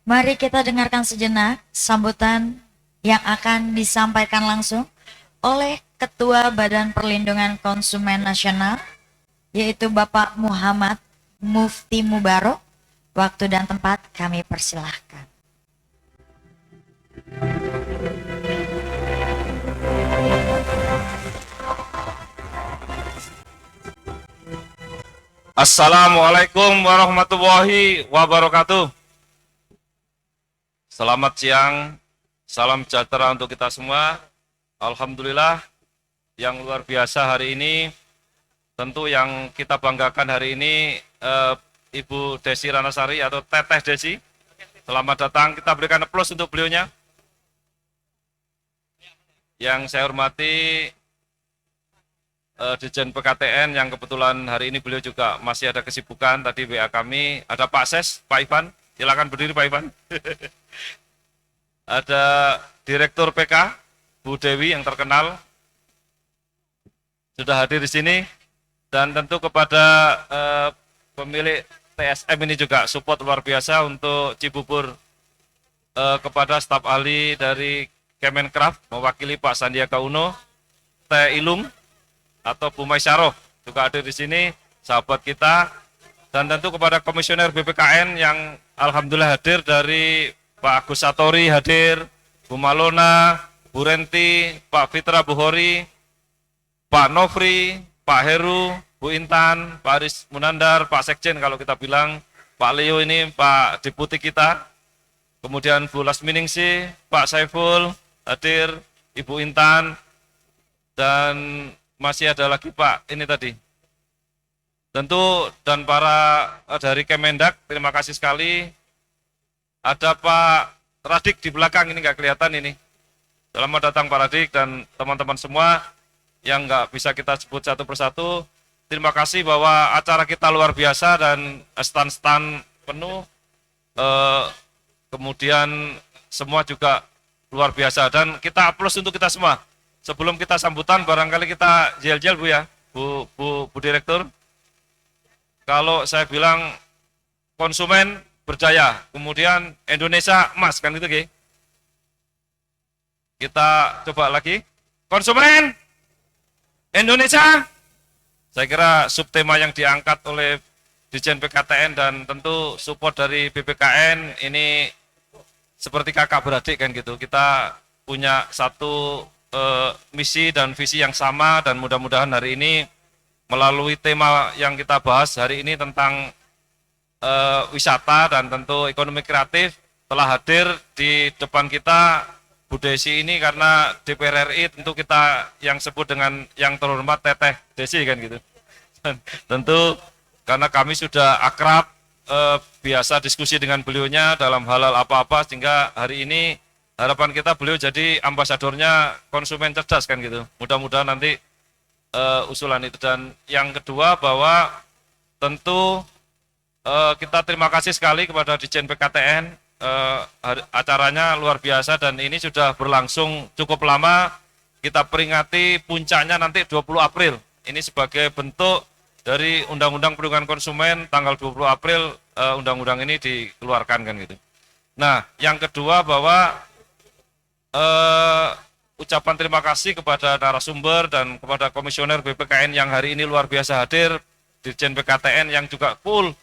Mari kita dengarkan sejenak sambutan yang akan disampaikan langsung oleh Ketua Badan Perlindungan Konsumen Nasional, yaitu Bapak Muhammad Mufti Mubarok. Waktu dan tempat kami persilahkan. Assalamualaikum warahmatullahi wabarakatuh. Selamat siang, salam sejahtera untuk kita semua. Alhamdulillah, yang luar biasa hari ini, tentu yang kita banggakan hari ini, Ibu Desi Ranasari atau Teteh Desi. Selamat datang, kita berikan aplaus untuk beliaunya. Yang saya hormati Dirjen PKTN yang kebetulan hari ini beliau juga masih ada kesibukan, tadi WA kami, ada Pak Ses, Pak Ivan, silakan berdiri Pak Ivan. Ada Direktur PK, Bu Dewi yang terkenal, sudah hadir di sini, dan tentu kepada pemilik TSM ini juga support luar biasa untuk Cibubur, kepada staf ahli dari Kemenkraf, mewakili Pak Sandiaga Uno, Teh Ilung, atau Bu Maisaroh juga ada di sini, sahabat kita, dan tentu kepada Komisioner BPKN yang alhamdulillah hadir, dari Pak Agus Satori hadir, Bu Malona, Bu Renti, Pak Fitra Buhori, Pak Nofri, Pak Heru, Bu Intan, Pak Aris Munandar, Pak Sekjen kalau kita bilang, Pak Leo ini Pak Deputi kita, kemudian Bu Lasminingsi, Pak Saiful hadir, Ibu Intan, dan masih ada lagi Pak ini tadi. Tentu dan para dari Kemendak, terima kasih sekali. Ada Pak Radik di belakang, ini nggak kelihatan ini. Selamat datang Pak Radik dan teman-teman semua yang nggak bisa kita sebut satu persatu. Terima kasih bahwa acara kita luar biasa dan stand-stand penuh. Kemudian semua juga luar biasa dan kita aplaus untuk kita semua. Sebelum kita sambutan, barangkali kita jel-jel Bu ya, Bu Direktur. Kalau saya bilang konsumen berjaya, kemudian Indonesia emas, kan gitu Ki? Kita coba lagi, konsumen Indonesia. Saya kira subtema yang diangkat oleh Dirjen PKTN dan tentu support dari BPKN ini seperti kakak beradik kan gitu. Kita punya satu misi dan visi yang sama, dan mudah-mudahan hari ini melalui tema yang kita bahas hari ini tentang wisata dan tentu ekonomi kreatif, telah hadir di depan kita Bu Desi ini karena DPR RI tentu kita yang sebut dengan yang terhormat Teteh Desi kan gitu. Dan tentu karena kami sudah akrab, biasa diskusi dengan beliaunya dalam hal-hal apa-apa, sehingga hari ini harapan kita beliau jadi ambasadornya konsumen cerdas kan gitu. Mudah-mudahan nanti usulan itu. Dan yang kedua bahwa tentu kita terima kasih sekali kepada Dirjen PKTN, acaranya luar biasa dan ini sudah berlangsung cukup lama. Kita peringati puncaknya nanti 20 April. Ini sebagai bentuk dari Undang-Undang Perlindungan Konsumen tanggal 20 April undang-undang ini dikeluarkan kan gitu. Nah, yang kedua bahwa ucapan terima kasih kepada narasumber dan kepada Komisioner BPKN yang hari ini luar biasa hadir, Dirjen PKTN yang juga full,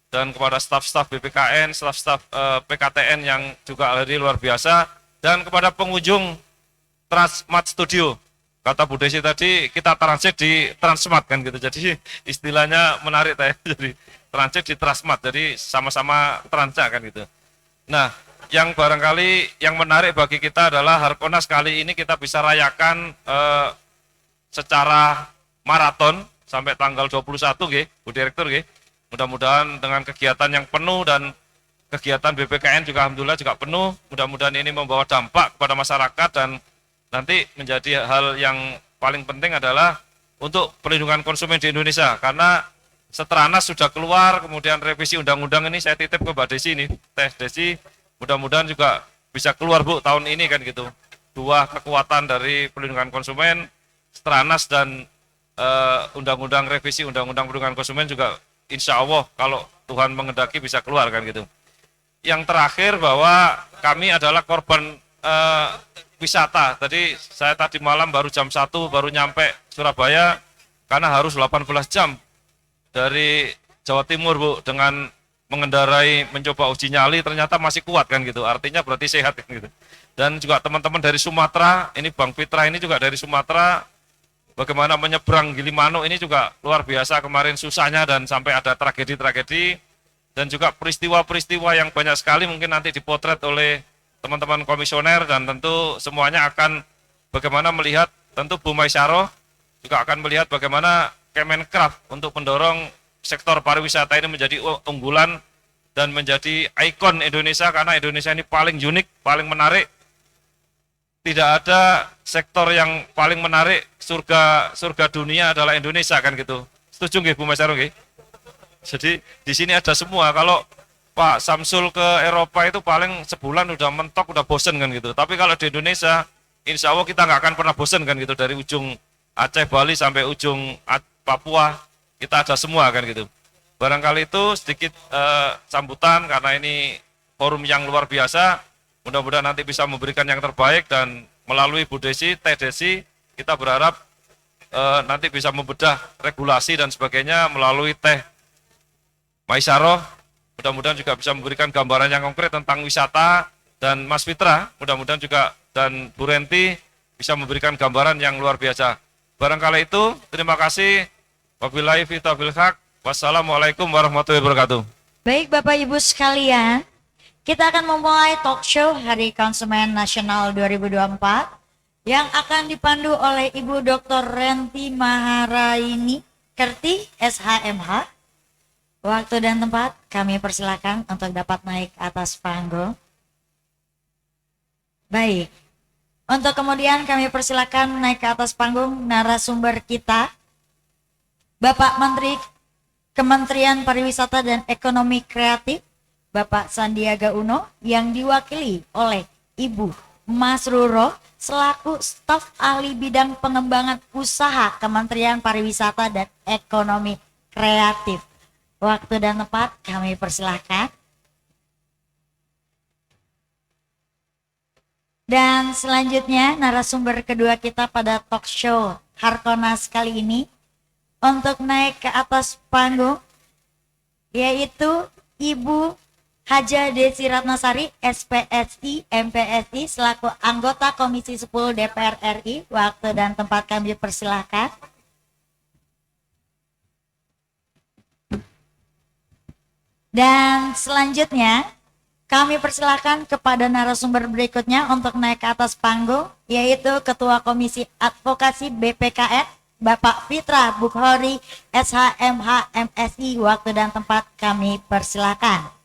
dan kepada staf-staf BPKN, staf-staf PKTN yang juga hari ini luar biasa, dan kepada pengunjung Transmart Studio. Kata Bu Desi tadi, kita transit di Transmart kan gitu, jadi istilahnya menarik jadi transit di Transmart, jadi sama-sama transa kan gitu. Nah, yang barangkali yang menarik bagi kita adalah Harkonas kali ini kita bisa rayakan secara maraton sampai tanggal 21 nggih, Bu Direktur nggih. Mudah-mudahan dengan kegiatan yang penuh dan kegiatan BPKN juga alhamdulillah juga penuh. Mudah-mudahan ini membawa dampak kepada masyarakat dan nanti menjadi hal yang paling penting adalah untuk perlindungan konsumen di Indonesia, karena Setranas sudah keluar, kemudian revisi undang-undang ini saya titip ke Mbak Desi ini, Teh Desi. Mudah-mudahan juga bisa keluar Bu tahun ini kan gitu. Dua kekuatan dari perlindungan konsumen, Setranas dan undang-undang revisi undang-undang perlindungan konsumen juga insya Allah kalau Tuhan mengendaki bisa keluar kan gitu. yang terakhir bahwa kami adalah korban wisata. Tadi saya tadi malam baru jam 1 baru nyampe Surabaya karena harus 18 jam dari Jawa Timur, Bu, dengan mengendarai mencoba uji nyali ternyata masih kuat kan gitu. Artinya berarti sehat kan gitu. Dan juga teman-teman dari Sumatera, ini Bang Fitra ini juga dari Sumatera, bagaimana menyeberang Gilimanuk ini juga luar biasa kemarin susahnya dan sampai ada tragedi-tragedi dan juga peristiwa-peristiwa yang banyak sekali mungkin nanti dipotret oleh teman-teman komisioner dan tentu semuanya akan bagaimana melihat tentu Bu Maisaroh juga akan melihat bagaimana Kemenkraf untuk mendorong sektor pariwisata ini menjadi unggulan dan menjadi ikon Indonesia karena Indonesia ini paling unik, paling menarik. Tidak ada sektor yang paling menarik, surga dunia adalah Indonesia kan gitu. Setuju nggih Bu Maisaroh nggih? Jadi di sini ada semua. Kalau Pak Samsul ke Eropa itu paling sebulan udah mentok, udah bosen kan gitu. Tapi kalau di Indonesia, insya Allah kita nggak akan pernah bosen kan gitu. Dari ujung Aceh, Bali sampai ujung Papua, kita ada semua kan gitu. Barangkali itu sedikit sambutan karena ini forum yang luar biasa. Mudah-mudahan nanti bisa memberikan yang terbaik dan melalui Bu Desi, Teh Desi, kita berharap nanti bisa membedah regulasi dan sebagainya melalui Teh Maisaroh. Mudah-mudahan juga bisa memberikan gambaran yang konkret tentang wisata dan Mas Fitra, mudah-mudahan juga dan Bu Renti bisa memberikan gambaran yang luar biasa. Barangkali itu, terima kasih. Wabillahi taufiq. Wassalamualaikum warahmatullahi wabarakatuh. Baik Bapak Ibu sekalian, kita akan memulai talk show Hari Konsumen Nasional 2024 yang akan dipandu oleh Ibu Dr. Renti Maharaini Kerti, SHMH. Waktu dan tempat kami persilakan untuk dapat naik atas panggung. Baik, untuk kemudian kami persilakan naik ke atas panggung narasumber kita, Bapak Menteri Kementerian Pariwisata dan Ekonomi Kreatif, Bapak Sandiaga Uno, yang diwakili oleh Ibu Mas Ruro selaku staf ahli bidang pengembangan usaha Kementerian Pariwisata dan Ekonomi Kreatif. Waktu dan tempat kami persilahkan. Dan selanjutnya narasumber kedua kita pada talk show Harkonas kali ini untuk naik ke atas panggung yaitu Ibu Haja Desi Ratnasari, SPSI, MPSI selaku anggota Komisi 10 DPR RI. Waktu dan tempat kami persilahkan. Dan selanjutnya kami persilakan kepada narasumber berikutnya untuk naik ke atas panggung yaitu Ketua Komisi Advokasi BPKN Bapak Fitra Bukhari SHMH MSI. Waktu dan tempat kami persilakan.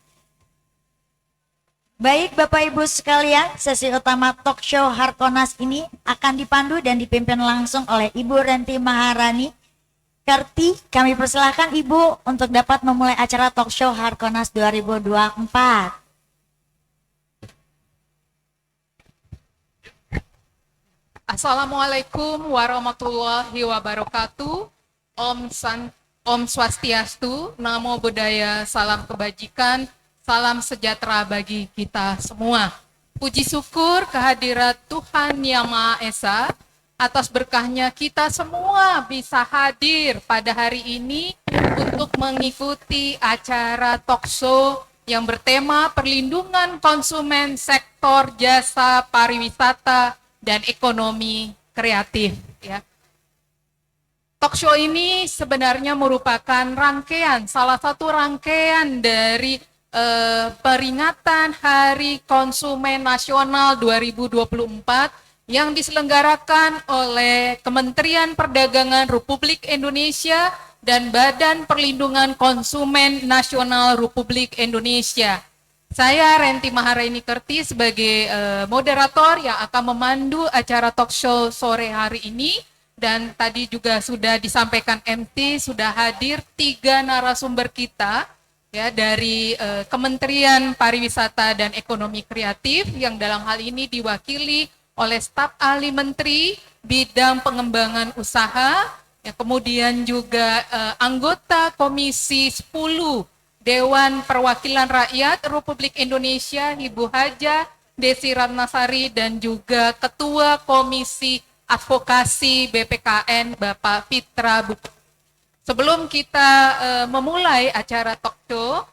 Baik Bapak Ibu sekalian, sesi utama talk show Harkonas ini akan dipandu dan dipimpin langsung oleh Ibu Renti Maharani Kerti. Kami persilahkan Ibu untuk dapat memulai acara talk show Harkonas 2024. Assalamualaikum warahmatullahi wabarakatuh. Om Swastiastu, Namo Buddhaya, salam kebajikan, salam sejahtera bagi kita semua. Puji syukur kehadirat Tuhan Yang Maha Esa, atas berkahnya kita semua bisa hadir pada hari ini untuk mengikuti acara talk show yang bertema perlindungan konsumen sektor jasa pariwisata dan ekonomi kreatif. Ya. Talk show ini sebenarnya merupakan salah satu rangkaian dari peringatan Hari Konsumen Nasional 2024 yang diselenggarakan oleh Kementerian Perdagangan Republik Indonesia dan Badan Perlindungan Konsumen Nasional Republik Indonesia. Saya Renti Maharaini Kerti sebagai moderator yang akan memandu acara talk show sore hari ini, dan tadi juga sudah disampaikan MT, sudah hadir 3 narasumber kita ya dari Kementerian Pariwisata dan Ekonomi Kreatif yang dalam hal ini diwakili oleh staf ahli menteri bidang pengembangan usaha, ya, kemudian juga anggota Komisi 10 Dewan Perwakilan Rakyat Republik Indonesia Ibu Haja Desi Ratnasari dan juga Ketua Komisi Advokasi BPKN Bapak Fitra Bukori. Sebelum kita memulai acara talk show,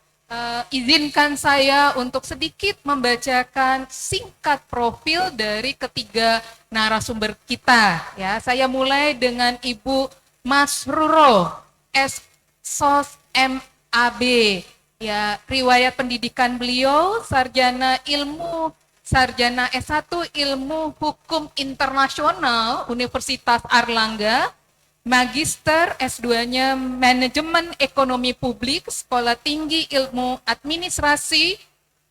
izinkan saya untuk sedikit membacakan singkat profil dari ketiga narasumber kita. Ya, saya mulai dengan Ibu Masruro, S.Sos MAB. Ya, riwayat pendidikan beliau sarjana S1 Ilmu Hukum Internasional Universitas Airlangga, Magister S2-nya Manajemen Ekonomi Publik, Sekolah Tinggi Ilmu Administrasi,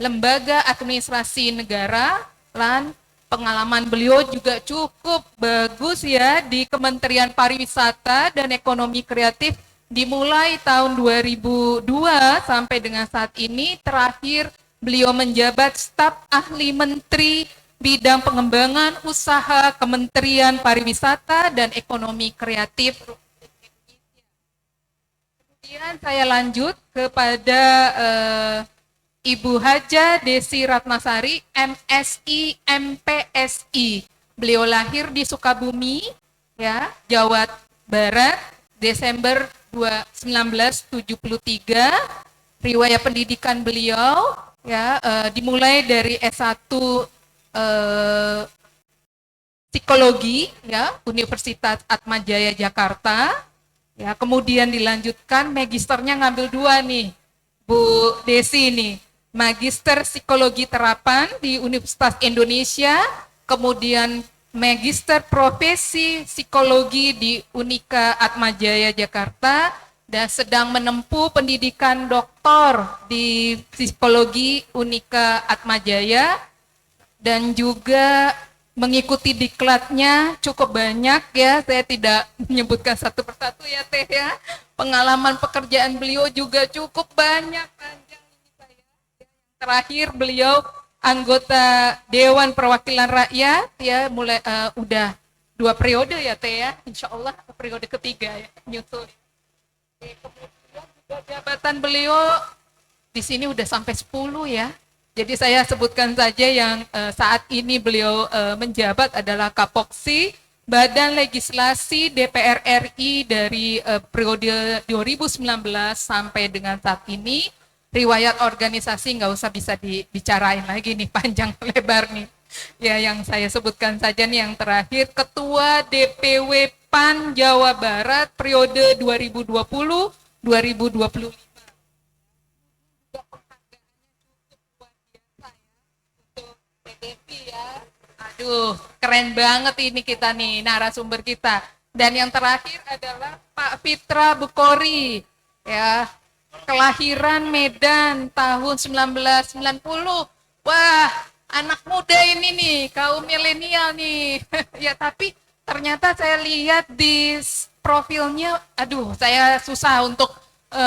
Lembaga Administrasi Negara, dan pengalaman beliau juga cukup bagus ya di Kementerian Pariwisata dan Ekonomi Kreatif dimulai tahun 2002 sampai dengan saat ini. Terakhir beliau menjabat staf ahli menteri bidang pengembangan usaha Kementerian Pariwisata dan Ekonomi Kreatif. Kemudian saya lanjut kepada Ibu Haja Desi Ratnasari, MSI, MPSI. Beliau lahir di Sukabumi, ya, Jawa Barat, Desember 1973. Riwayat pendidikan beliau ya dimulai dari S1 psikologi ya Universitas Atmajaya Jakarta, ya, kemudian dilanjutkan magisternya ngambil 2 nih Bu Desi nih, magister psikologi terapan di Universitas Indonesia, kemudian magister profesi psikologi di Unika Atmajaya Jakarta, dan sedang menempuh pendidikan doktor di psikologi Unika Atmajaya, dan juga mengikuti diklatnya cukup banyak ya, saya tidak menyebutkan satu persatu ya Teh ya. Pengalaman pekerjaan beliau juga cukup banyak, panjang ini saya. Terakhir beliau anggota Dewan Perwakilan Rakyat ya, mulai udah 2 periode ya Teh ya, insya Allah periode ketiga ya nyusul. Kemudian juga jabatan beliau di sini udah sampai 10 ya. Jadi saya sebutkan saja yang saat ini beliau menjabat adalah Kapoksi Badan Legislasi DPR RI dari periode 2019 sampai dengan saat ini. Riwayat organisasi nggak usah bisa dibicarain lagi nih, panjang lebar nih. Ya, yang saya sebutkan saja nih yang terakhir, Ketua DPW PAN Jawa Barat periode 2020-2025. Aduh, keren banget ini kita nih, narasumber kita. Dan yang terakhir adalah Pak Fitra Bukori, ya, kelahiran Medan tahun 1990. Wah, anak muda ini nih, kaum milenial nih. Ya, tapi ternyata saya lihat di profilnya, aduh, saya susah untuk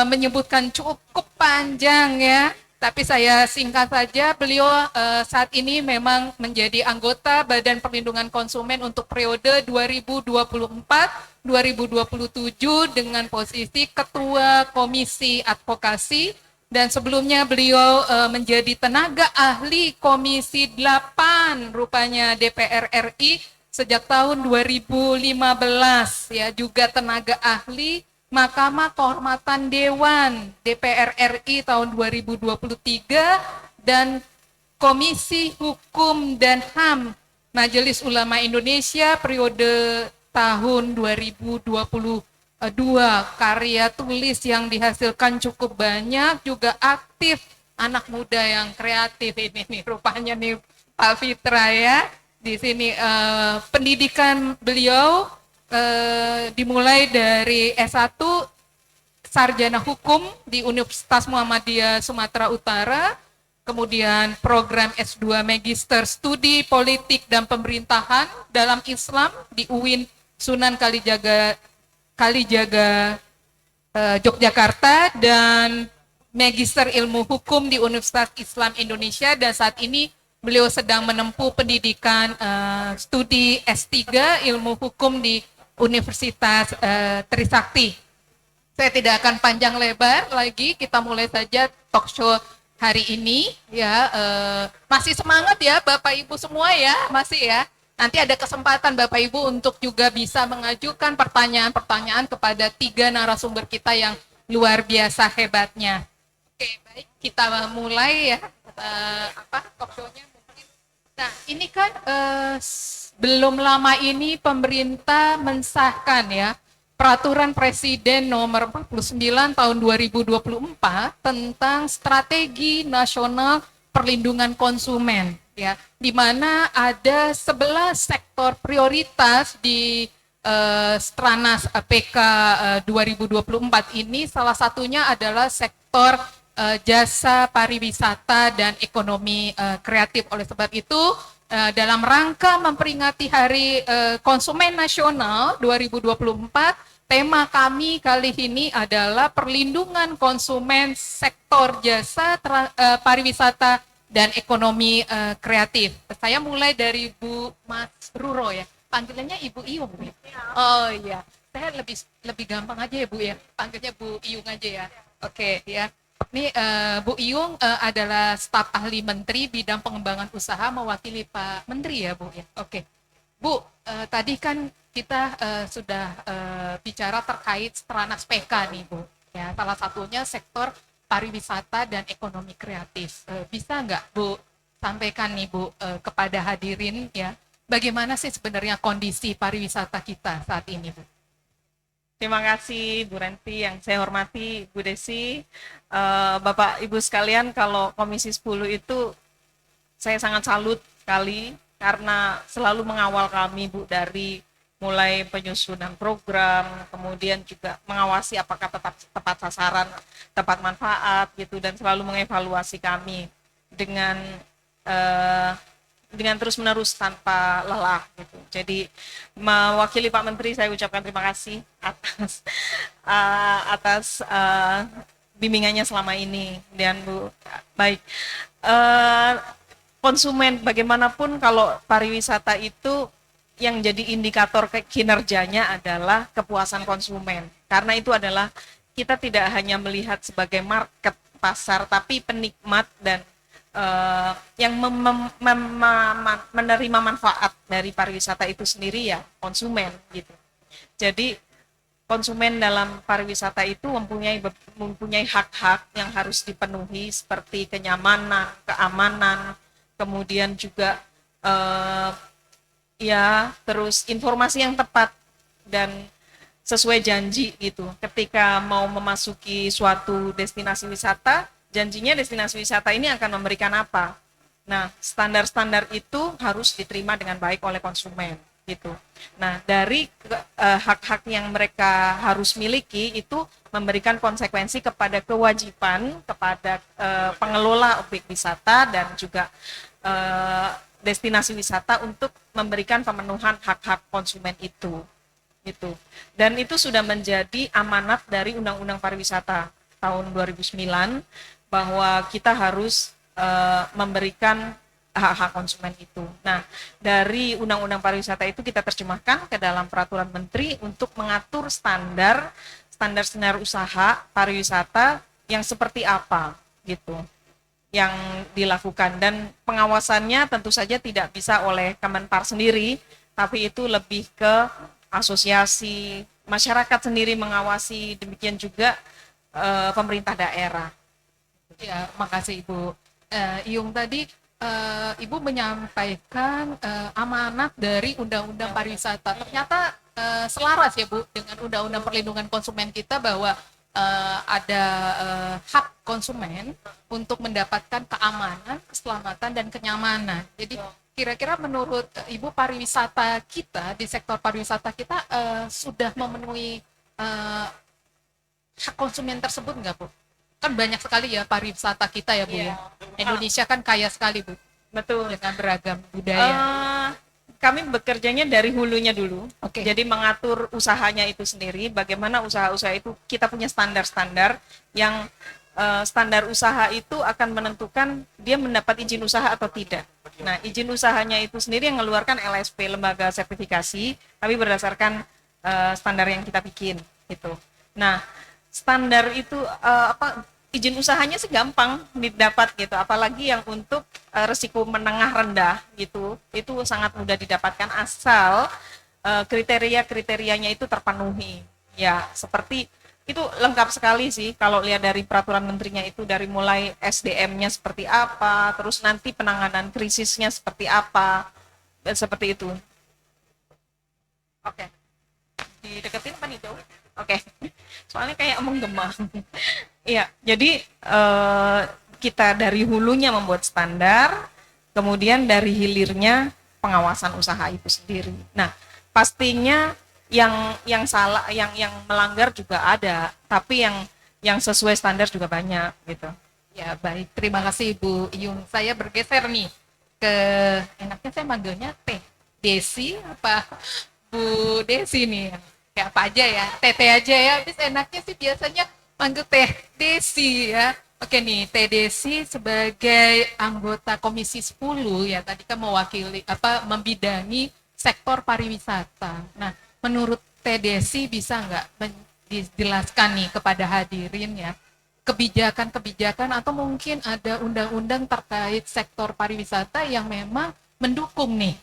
menyebutkan, cukup panjang ya. Tapi saya singkat saja, beliau saat ini memang menjadi anggota Badan Perlindungan Konsumen untuk periode 2024-2027 dengan posisi Ketua Komisi Advokasi, dan sebelumnya beliau menjadi tenaga ahli Komisi 8 rupanya DPR RI sejak tahun 2015, ya, juga tenaga ahli Mahkamah Kehormatan Dewan DPR RI tahun 2023 dan Komisi Hukum dan HAM Majelis Ulama Indonesia periode tahun 2022. Karya tulis yang dihasilkan cukup banyak, juga aktif, anak muda yang kreatif ini nih rupanya nih Pak Fitra ya. Di sini pendidikan beliau dimulai dari S1 Sarjana Hukum di Universitas Muhammadiyah Sumatera Utara, kemudian program S2 Magister Studi Politik dan Pemerintahan dalam Islam di UIN Sunan Kalijaga Yogyakarta, dan Magister Ilmu Hukum di Universitas Islam Indonesia, dan saat ini beliau sedang menempuh pendidikan studi S3 Ilmu Hukum di Universitas Trisakti. Saya tidak akan panjang lebar lagi, kita mulai saja talk show hari ini ya. Masih semangat ya Bapak Ibu semua ya, masih ya. Nanti ada kesempatan Bapak Ibu untuk juga bisa mengajukan pertanyaan-pertanyaan kepada 3 narasumber kita yang luar biasa hebatnya. Oke, baik, kita mulai ya talk show-nya mungkin. Nah, ini kan belum lama ini pemerintah mensahkan ya Peraturan Presiden Nomor 49 Tahun 2024 tentang Strategi Nasional Perlindungan Konsumen, ya, di mana ada 11 sektor prioritas di Stranas PK 2024 ini. Salah satunya adalah sektor jasa pariwisata dan ekonomi kreatif. Oleh sebab itu, dalam rangka memperingati Hari Konsumen Nasional 2024, tema kami kali ini adalah perlindungan konsumen sektor jasa pariwisata dan ekonomi kreatif. Saya mulai dari Bu Mas Ruro ya. Panggilannya Ibu Iyung. Oh iya, saya lebih gampang aja ya Bu ya. Panggilnya Bu Iyung aja ya. Oke ya. Ini Bu Iyung adalah staf ahli Menteri bidang pengembangan usaha mewakili Pak Menteri ya Bu ya. Oke. Bu, tadi kan kita sudah bicara terkait Stranas PK nih Bu. Ya, salah satunya sektor pariwisata dan ekonomi kreatif. Bisa nggak Bu sampaikan nih Bu kepada hadirin ya, bagaimana sih sebenarnya kondisi pariwisata kita saat ini Bu? Terima kasih Bu Renti, yang saya hormati Bu Desi, Bapak Ibu sekalian. Kalau Komisi 10 itu saya sangat salut sekali karena selalu mengawal kami Bu, dari mulai penyusunan program, kemudian juga mengawasi apakah tepat sasaran, tepat manfaat gitu, dan selalu mengevaluasi kami dengan terus-menerus tanpa lelah gitu. Jadi mewakili Pak Menteri, saya ucapkan terima kasih atas bimbingannya selama ini. Dan Bu, baik, konsumen bagaimanapun kalau pariwisata itu yang jadi indikator kinerjanya adalah kepuasan konsumen. Karena itu adalah, kita tidak hanya melihat sebagai market pasar, tapi penikmat dan yang menerima manfaat dari pariwisata itu sendiri ya konsumen gitu. Jadi konsumen dalam pariwisata itu mempunyai hak-hak yang harus dipenuhi, seperti kenyamanan, keamanan, kemudian juga ya terus informasi yang tepat dan sesuai janji gitu. Ketika mau memasuki suatu destinasi wisata, janjinya destinasi wisata ini akan memberikan apa. Nah, standar-standar itu harus diterima dengan baik oleh konsumen gitu. Nah, dari hak-hak yang mereka harus miliki itu memberikan konsekuensi kepada kewajiban kepada pengelola objek wisata dan juga destinasi wisata untuk memberikan pemenuhan hak-hak konsumen itu gitu. Dan itu sudah menjadi amanat dari Undang-Undang Pariwisata tahun 2009, bahwa kita harus memberikan hak-hak konsumen itu. Nah, dari Undang-Undang Pariwisata itu kita terjemahkan ke dalam Peraturan Menteri untuk mengatur standar usaha pariwisata yang seperti apa gitu yang dilakukan, dan pengawasannya tentu saja tidak bisa oleh Kemenpar sendiri, tapi itu lebih ke asosiasi masyarakat sendiri mengawasi, demikian juga pemerintah daerah. Ya, makasih Ibu. Iyung, tadi Ibu menyampaikan amanat dari Undang-Undang Pariwisata. Ternyata selaras ya Bu dengan Undang-Undang Perlindungan Konsumen kita, bahwa ada hak konsumen untuk mendapatkan keamanan, keselamatan, dan kenyamanan. Jadi kira-kira menurut Ibu, pariwisata kita, di sektor pariwisata kita sudah memenuhi hak konsumen tersebut nggak Bu? Kan banyak sekali ya pariwisata kita ya Bu ya. Indonesia kan kaya sekali Bu. Betul. Dengan beragam budaya. Kami bekerjanya dari hulunya dulu. Oke. Jadi mengatur usahanya itu sendiri, bagaimana usaha-usaha itu, kita punya standar-standar yang standar usaha itu akan menentukan dia mendapat izin usaha atau tidak. Nah, izin usahanya itu sendiri yang mengeluarkan LSP, lembaga sertifikasi, tapi berdasarkan standar yang kita bikin gitu. Nah, standar itu izin usahanya sih gampang didapat gitu, apalagi yang untuk risiko menengah rendah gitu, itu sangat mudah didapatkan asal kriteria-kriterianya itu terpenuhi. Ya, seperti itu lengkap sekali sih kalau lihat dari peraturan menterinya itu, dari mulai SDM-nya seperti apa, terus nanti penanganan krisisnya seperti apa, dan seperti itu. Oke. Dideketin apa nih jauh? Oke. Soalnya kayak menggema. Iya, jadi kita dari hulunya membuat standar, kemudian dari hilirnya pengawasan usaha itu sendiri. Nah, pastinya yang salah, yang melanggar juga ada, tapi yang sesuai standar juga banyak gitu. Ya, baik. Terima kasih Bu Yung. Saya bergeser nih ke, enaknya saya manggilnya Teh Desi apa Bu Desi nih? Kayak apa aja ya? Tete aja ya. Habis enaknya sih biasanya manggil Teh Desi ya. Oke nih, Teh Desi sebagai anggota Komisi 10 ya, tadi kan mewakili membidangi sektor pariwisata. Nah, menurut Teh Desi bisa nggak dijelaskan nih kepada hadirin ya, kebijakan-kebijakan atau mungkin ada undang-undang terkait sektor pariwisata yang memang mendukung nih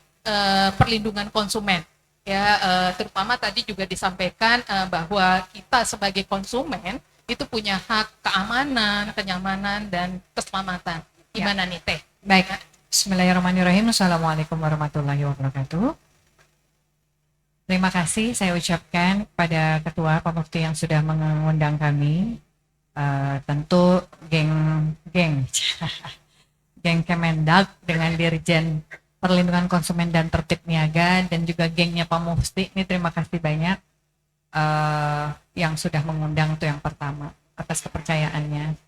perlindungan konsumen ya, terutama tadi juga disampaikan bahwa kita sebagai konsumen itu punya hak keamanan, kenyamanan, dan keselamatan. Gimana nih Teh? Baik, bismillahirrahmanirrahim. Assalamualaikum warahmatullahi wabarakatuh. Terima kasih saya ucapkan kepada Ketua Pemukti yang sudah mengundang kami. Tentu geng Kemendag dengan Dirjen Perlindungan Konsumen dan Tertib Niaga, dan juga gengnya Pak Mufti. Ini terima kasih banyak yang sudah mengundang, itu yang pertama, atas kepercayaannya.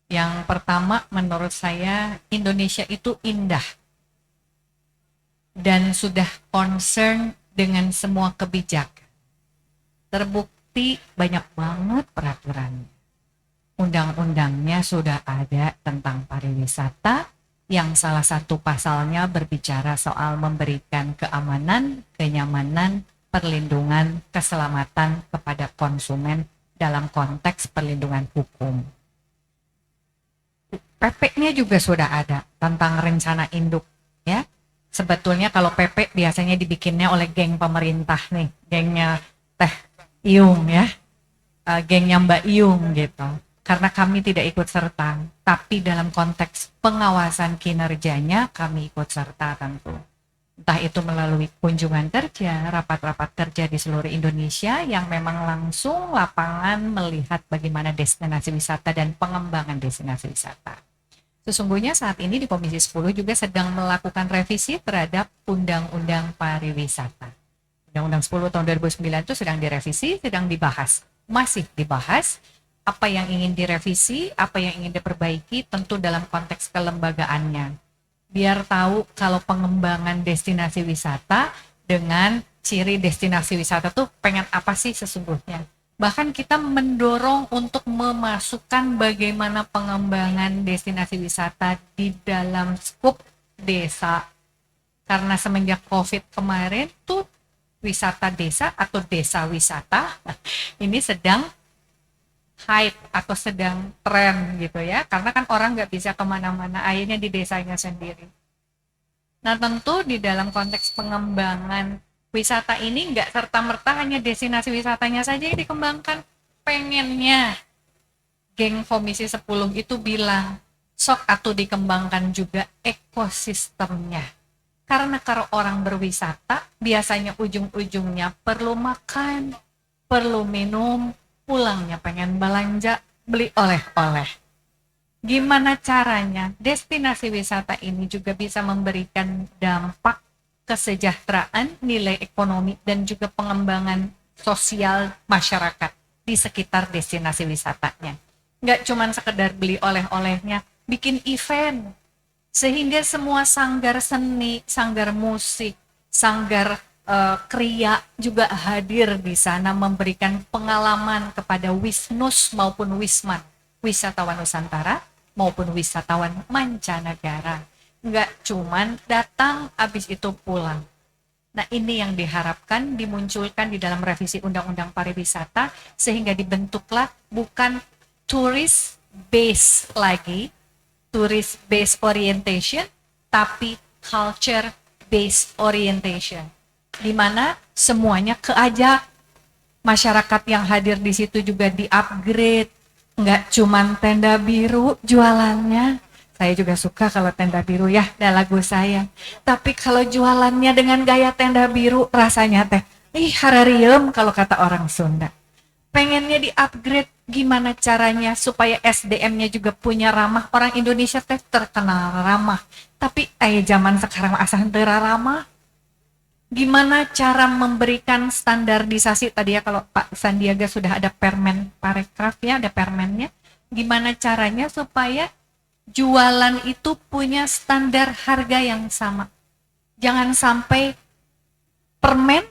Yang pertama, menurut saya Indonesia itu indah dan sudah concern dengan semua kebijakan. Terbukti banyak banget peraturan. Undang-undangnya sudah ada tentang pariwisata, yang salah satu pasalnya berbicara soal memberikan keamanan, kenyamanan, perlindungan, keselamatan kepada konsumen dalam konteks perlindungan hukum. PP-nya juga sudah ada tentang rencana induk ya. Sebetulnya kalau PP biasanya dibikinnya oleh geng pemerintah nih, gengnya Teh Iung ya, gengnya Mbak Iung gitu. Karena kami tidak ikut serta, tapi dalam konteks pengawasan kinerjanya kami ikut serta tentu. Entah itu melalui kunjungan kerja, rapat-rapat kerja di seluruh Indonesia yang memang langsung lapangan melihat bagaimana destinasi wisata dan pengembangan destinasi wisata. Sesungguhnya saat ini di Komisi 10 juga sedang melakukan revisi terhadap Undang-Undang Pariwisata. Undang-Undang 10 tahun 2009 itu sedang direvisi, sedang dibahas. Masih dibahas apa yang ingin direvisi, apa yang ingin diperbaiki, tentu dalam konteks kelembagaannya. Biar tahu kalau pengembangan destinasi wisata dengan ciri destinasi wisata tuh pengen apa sih sesungguhnya. Bahkan kita mendorong untuk memasukkan bagaimana pengembangan destinasi wisata di dalam skup desa. Karena semenjak COVID kemarin tuh wisata desa atau desa wisata ini sedang hype atau sedang tren gitu ya, karena kan orang nggak bisa kemana-mana, akhirnya di desanya sendiri. Nah tentu di dalam konteks pengembangan wisata ini nggak serta-merta hanya destinasi wisatanya saja yang dikembangkan. Pengennya geng Komisi 10 itu bilang sok atau dikembangkan juga ekosistemnya, karena kalau orang berwisata biasanya ujung-ujungnya perlu makan, perlu minum, pulangnya pengen belanja, beli oleh-oleh. Gimana caranya destinasi wisata ini juga bisa memberikan dampak kesejahteraan, nilai ekonomi, dan juga pengembangan sosial masyarakat di sekitar destinasi wisatanya. Nggak cuma sekedar beli oleh-olehnya, bikin event. Sehingga semua sanggar seni, sanggar musik, sanggar kriya juga hadir di sana, memberikan pengalaman kepada Wisnus maupun Wisman, wisatawan Nusantara maupun wisatawan mancanegara. Enggak cuman datang habis itu pulang. Nah, ini yang diharapkan dimunculkan di dalam revisi Undang-Undang Pariwisata sehingga dibentuklah bukan tourist base lagi, tourist base orientation, tapi culture base orientation. Di mana semuanya keajak, masyarakat yang hadir di situ juga di-upgrade, nggak cuman tenda biru jualannya. Saya juga suka kalau tenda biru ya, ada lagu saya. Tapi kalau jualannya dengan gaya tenda biru, rasanya teh, harariem kalau kata orang Sunda. Pengennya di-upgrade, gimana caranya supaya SDM-nya juga punya ramah. Orang Indonesia teh terkenal ramah. Tapi zaman sekarang asal henteu ramah. Gimana cara memberikan standarisasi, tadi ya kalau Pak Sandiaga sudah ada permen parekraf ya, ada permennya. Gimana caranya supaya jualan itu punya standar harga yang sama. Jangan sampai permen,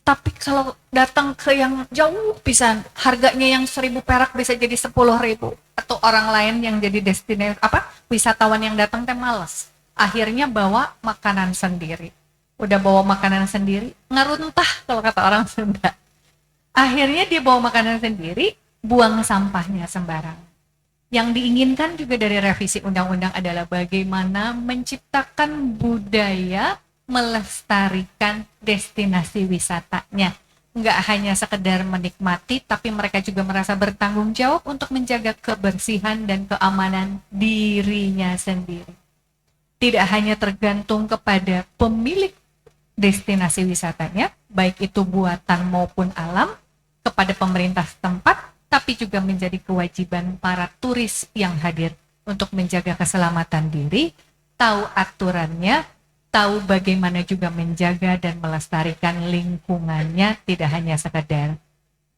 tapi kalau datang ke yang jauh pisan, harganya yang 1.000 perak bisa jadi 10.000. Atau orang lain yang jadi destinasi, wisatawan yang datang teh males. Akhirnya bawa makanan sendiri. Udah bawa makanan sendiri, ngaruntah kalau kata orang Sunda. Akhirnya dia bawa makanan sendiri, buang sampahnya sembarangan. Yang diinginkan juga dari revisi undang-undang adalah bagaimana menciptakan budaya melestarikan destinasi wisatanya. Nggak hanya sekedar menikmati, tapi mereka juga merasa bertanggung jawab untuk menjaga kebersihan dan keamanan dirinya sendiri. Tidak hanya tergantung kepada pemilik destinasi wisatanya, baik itu buatan maupun alam, kepada pemerintah setempat, tapi juga menjadi kewajiban para turis yang hadir untuk menjaga keselamatan diri, tahu aturannya, tahu bagaimana juga menjaga dan melestarikan lingkungannya, tidak hanya sekedar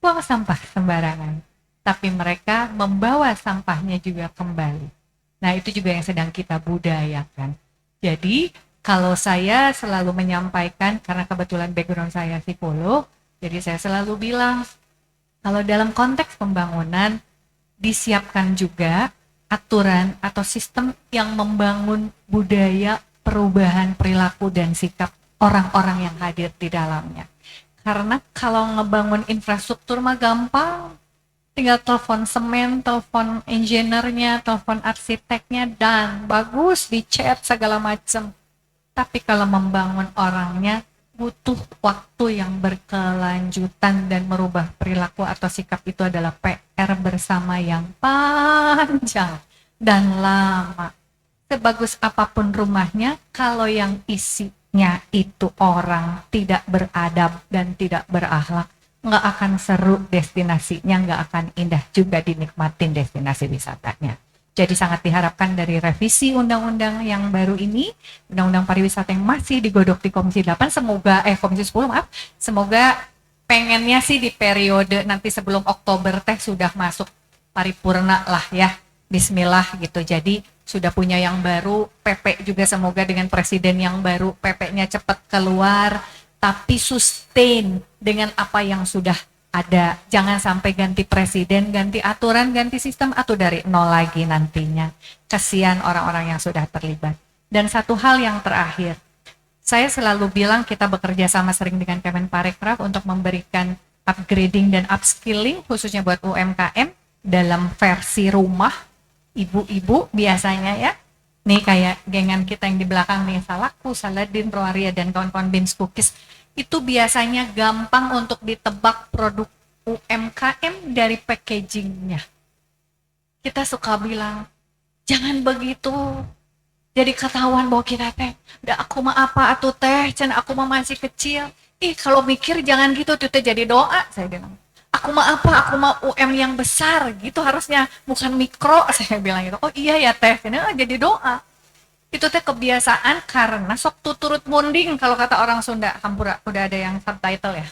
buang sampah sembarangan, tapi mereka membawa sampahnya juga kembali. Nah, itu juga yang sedang kita budayakan. Jadi, kalau saya selalu menyampaikan, karena kebetulan background saya psikolog, jadi saya selalu bilang, kalau dalam konteks pembangunan, disiapkan juga aturan atau sistem yang membangun budaya perubahan perilaku dan sikap orang-orang yang hadir di dalamnya. Karena kalau ngebangun infrastruktur mah gampang, tinggal telepon semen, telepon engineer-nya, telepon arsiteknya, dan bagus, dicat segala macam. Tapi kalau membangun orangnya, butuh waktu yang berkelanjutan dan merubah perilaku atau sikap itu adalah PR bersama yang panjang dan lama. Sebagus apapun rumahnya, kalau yang isinya itu orang tidak beradab dan tidak berakhlak, nggak akan seru destinasinya, nggak akan indah juga dinikmatin destinasi wisatanya. Jadi sangat diharapkan dari revisi undang-undang yang baru ini, undang-undang pariwisata yang masih digodok di Komisi 8, Komisi 10 semoga pengennya sih di periode nanti sebelum Oktober teh sudah masuk paripurna lah ya, bismillah gitu. Jadi sudah punya yang baru, PP juga semoga dengan presiden yang baru, PP-nya cepat keluar, tapi sustain dengan apa yang sudah ada. Jangan sampai ganti presiden, ganti aturan, ganti sistem, atau dari nol lagi nantinya. Kasihan orang-orang yang sudah terlibat. Dan satu hal yang terakhir, saya selalu bilang kita bekerja sama sering dengan Kemenparekraf untuk memberikan upgrading dan upskilling khususnya buat UMKM dalam versi rumah, ibu-ibu biasanya ya. Nih kayak gengan kita yang di belakang nih, Salaku, Saladin, Roaria, dan kawan-kawan Beans Cookies, itu biasanya gampang untuk ditebak produk UMKM dari packagingnya. Kita suka bilang, jangan begitu. Jadi ketahuan bahwa kita teh, udah aku mah apa atuh teh, can aku mah masih kecil. Kalau mikir jangan gitu, itu jadi doa, saya bilang. Aku mah apa, aku mah UM yang besar, gitu harusnya, bukan mikro, saya bilang gitu. Oh iya ya teh, jadi doa. Itu teh kebiasaan karena sok tuturut munding kalau kata orang Sunda. Hampura, udah ada yang subtitle ya.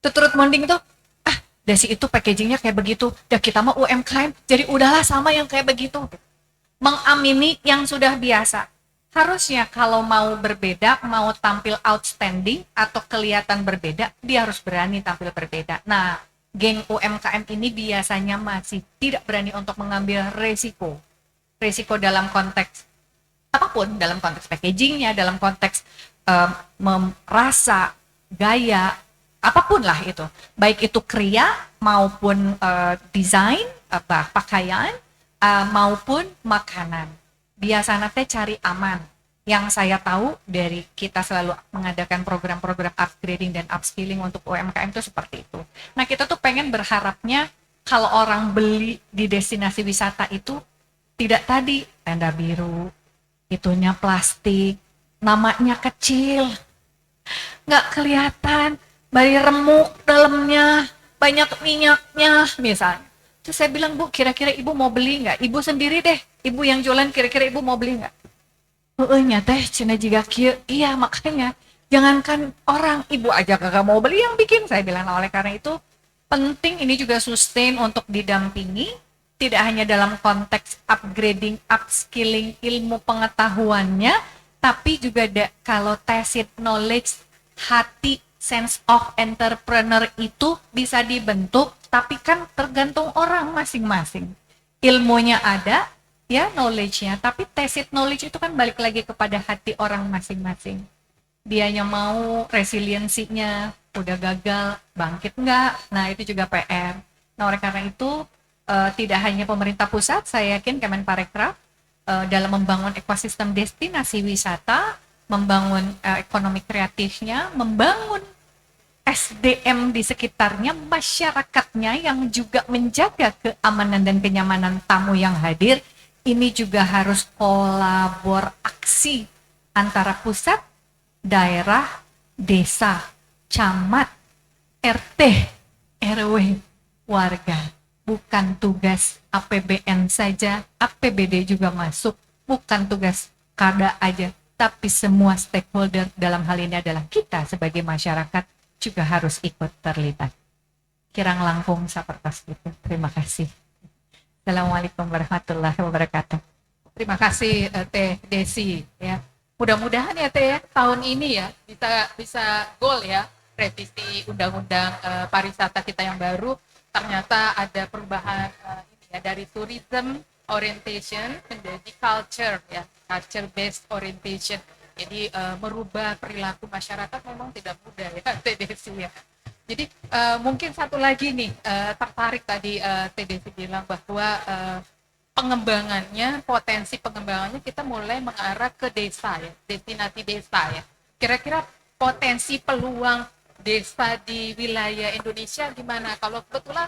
Tuturut munding tuh, dasi itu packagingnya kayak begitu. Dah kita mah UMKM, jadi udahlah sama yang kayak begitu. Mengamini yang sudah biasa. Harusnya kalau mau berbeda, mau tampil outstanding atau kelihatan berbeda, dia harus berani tampil berbeda. Nah, geng UMKM ini biasanya masih tidak berani untuk mengambil resiko. Resiko dalam konteks apapun, dalam konteks packagingnya, dalam konteks merasa, gaya, apapun lah itu, baik itu kriya maupun desain, pakaian, maupun makanan. Biasanya teh cari aman. Yang saya tahu dari kita selalu mengadakan program-program upgrading dan upskilling untuk UMKM itu seperti itu. Nah, kita tuh pengen berharapnya kalau orang beli di destinasi wisata itu tidak tadi tenda biru, itunya plastik, namanya kecil, nggak kelihatan, bari remuk dalamnya, banyak minyaknya misalnya. Terus saya bilang, Bu, kira-kira ibu mau beli nggak? Ibu sendiri deh, ibu yang jualan, kira-kira ibu mau beli nggak? Teh cina juga kieu. Iya, makanya jangankan orang, ibu aja kagak mau beli yang bikin. Saya bilang, oleh karena itu penting ini juga sustain untuk didampingi, tidak hanya dalam konteks upgrading, upskilling ilmu pengetahuannya, tapi juga kalau tacit knowledge, hati, sense of entrepreneur itu bisa dibentuk, tapi kan tergantung orang masing-masing. Ilmunya ada, ya knowledge-nya, tapi tacit knowledge itu kan balik lagi kepada hati orang masing-masing. Dianya mau, resiliensinya udah gagal, bangkit enggak? Nah, itu juga PR. Nah, oleh karena itu tidak hanya pemerintah pusat, saya yakin Kemenparekraf dalam membangun ekosistem destinasi wisata, membangun ekonomi kreatifnya, membangun SDM di sekitarnya, masyarakatnya yang juga menjaga keamanan dan kenyamanan tamu yang hadir. Ini juga harus kolaborasi antara pusat, daerah, desa, camat, RT, RW, warga. Bukan tugas APBN saja, APBD juga masuk. Bukan tugas kada aja, tapi semua stakeholder dalam hal ini adalah kita sebagai masyarakat juga harus ikut terlibat. Kirang langkung sapertos itu. Terima kasih. Assalamualaikum warahmatullahi wabarakatuh. Terima kasih Teh Desi ya. Mudah-mudahan ya Teh ya, tahun ini ya bisa goal ya, revisi undang-undang pariwisata kita yang baru, ternyata ada perubahan ini ya, dari tourism orientation menjadi culture ya, culture based orientation. Jadi merubah perilaku masyarakat memang tidak mudah ya Teh Desi ya. Jadi mungkin satu lagi nih, tertarik tadi Teh Desi bilang bahwa pengembangannya, potensi pengembangannya kita mulai mengarah ke desa ya, destinasi desa ya. Kira-kira potensi peluang desa di wilayah Indonesia gimana? Kalau kebetulan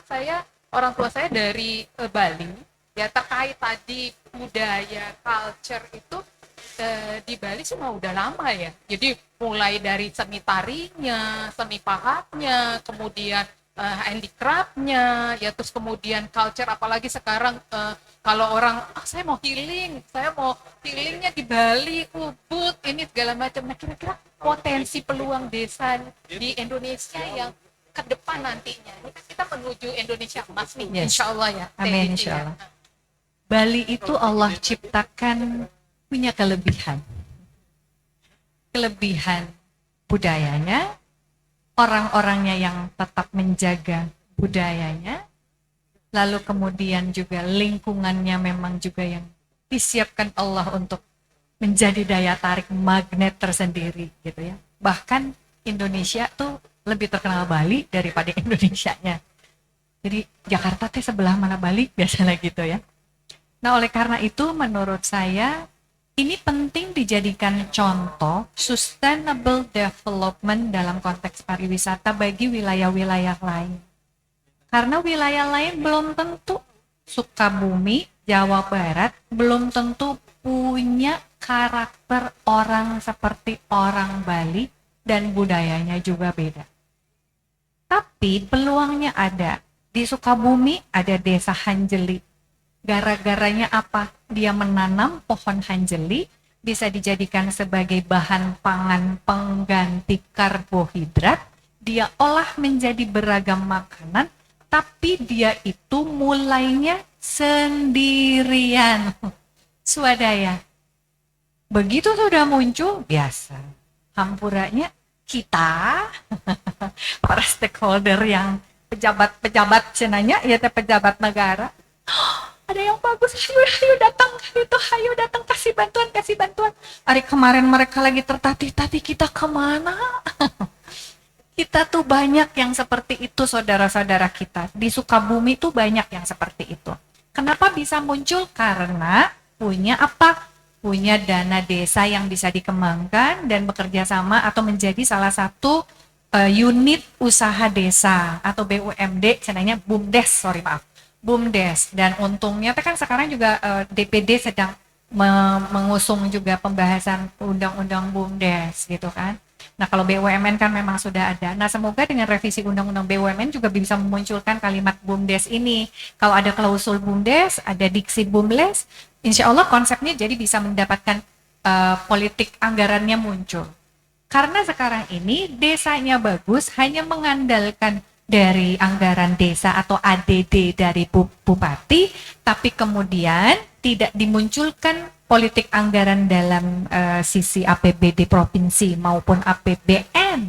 orang tua saya dari Bali, ya terkait tadi budaya, culture itu di Bali sih mau udah lama ya. Jadi mulai dari seni tarinya, seni pahatnya, kemudian handicraftnya, ya terus kemudian culture, apalagi sekarang kalau orang saya mau healingnya di Bali, Ubud, ini segala macam. Nah, kira-kira potensi peluang desa di Indonesia yang ke depan nantinya. Ini kan kita menuju Indonesia emas nih, Yes. insya Allah ya. Amin, insya Allah. Bali itu Allah ciptakan punya kelebihan budayanya, orang-orangnya yang tetap menjaga budayanya, lalu kemudian juga lingkungannya memang juga yang disiapkan Allah untuk menjadi daya tarik magnet tersendiri gitu ya. Bahkan Indonesia tuh lebih terkenal Bali daripada Indonesianya. Jadi Jakarta teh sebelah mana Bali biasanya gitu ya. Nah, oleh karena itu menurut saya ini penting dijadikan contoh sustainable development dalam konteks pariwisata bagi wilayah-wilayah lain. Karena wilayah lain belum tentu, Sukabumi, Jawa Barat, belum tentu punya karakter orang seperti orang Bali dan budayanya juga beda. Tapi peluangnya ada. Di Sukabumi ada desa Hanjeli. Gara-garanya apa? Dia menanam pohon hanjeli, bisa dijadikan sebagai bahan pangan pengganti karbohidrat, dia olah menjadi beragam makanan, tapi dia itu mulainya sendirian. Swadaya. Begitu sudah muncul, biasa. Hampuranya kita, para stakeholder yang pejabat-pejabat cenanya, ya pejabat negara, ada yang bagus, ayo datang gitu, ayo datang kasih bantuan, kasih bantuan. Hari kemarin mereka lagi tertatih-tatih, kita kemana? Kita tuh banyak yang seperti itu, saudara-saudara kita. Di Sukabumi tuh banyak yang seperti itu. Kenapa bisa muncul? Karena punya apa? Punya dana desa yang bisa dikembangkan dan bekerja sama atau menjadi salah satu unit usaha desa atau BUMD, cenanya BUMDes, BUMDes. Dan untungnya kan sekarang juga DPD sedang mengusung juga pembahasan undang-undang BUMDes gitu kan. Nah, kalau BUMN kan memang sudah ada. Nah, semoga dengan revisi Undang-Undang BUMN juga bisa memunculkan kalimat BUMDes ini. Kalau ada klausul BUMDes, ada diksi BUMDes, insya Allah konsepnya jadi bisa mendapatkan politik anggarannya muncul. Karena sekarang ini desanya bagus, hanya mengandalkan dari anggaran desa atau ADD dari bupati, tapi kemudian tidak dimunculkan politik anggaran dalam sisi APBD provinsi maupun APBN.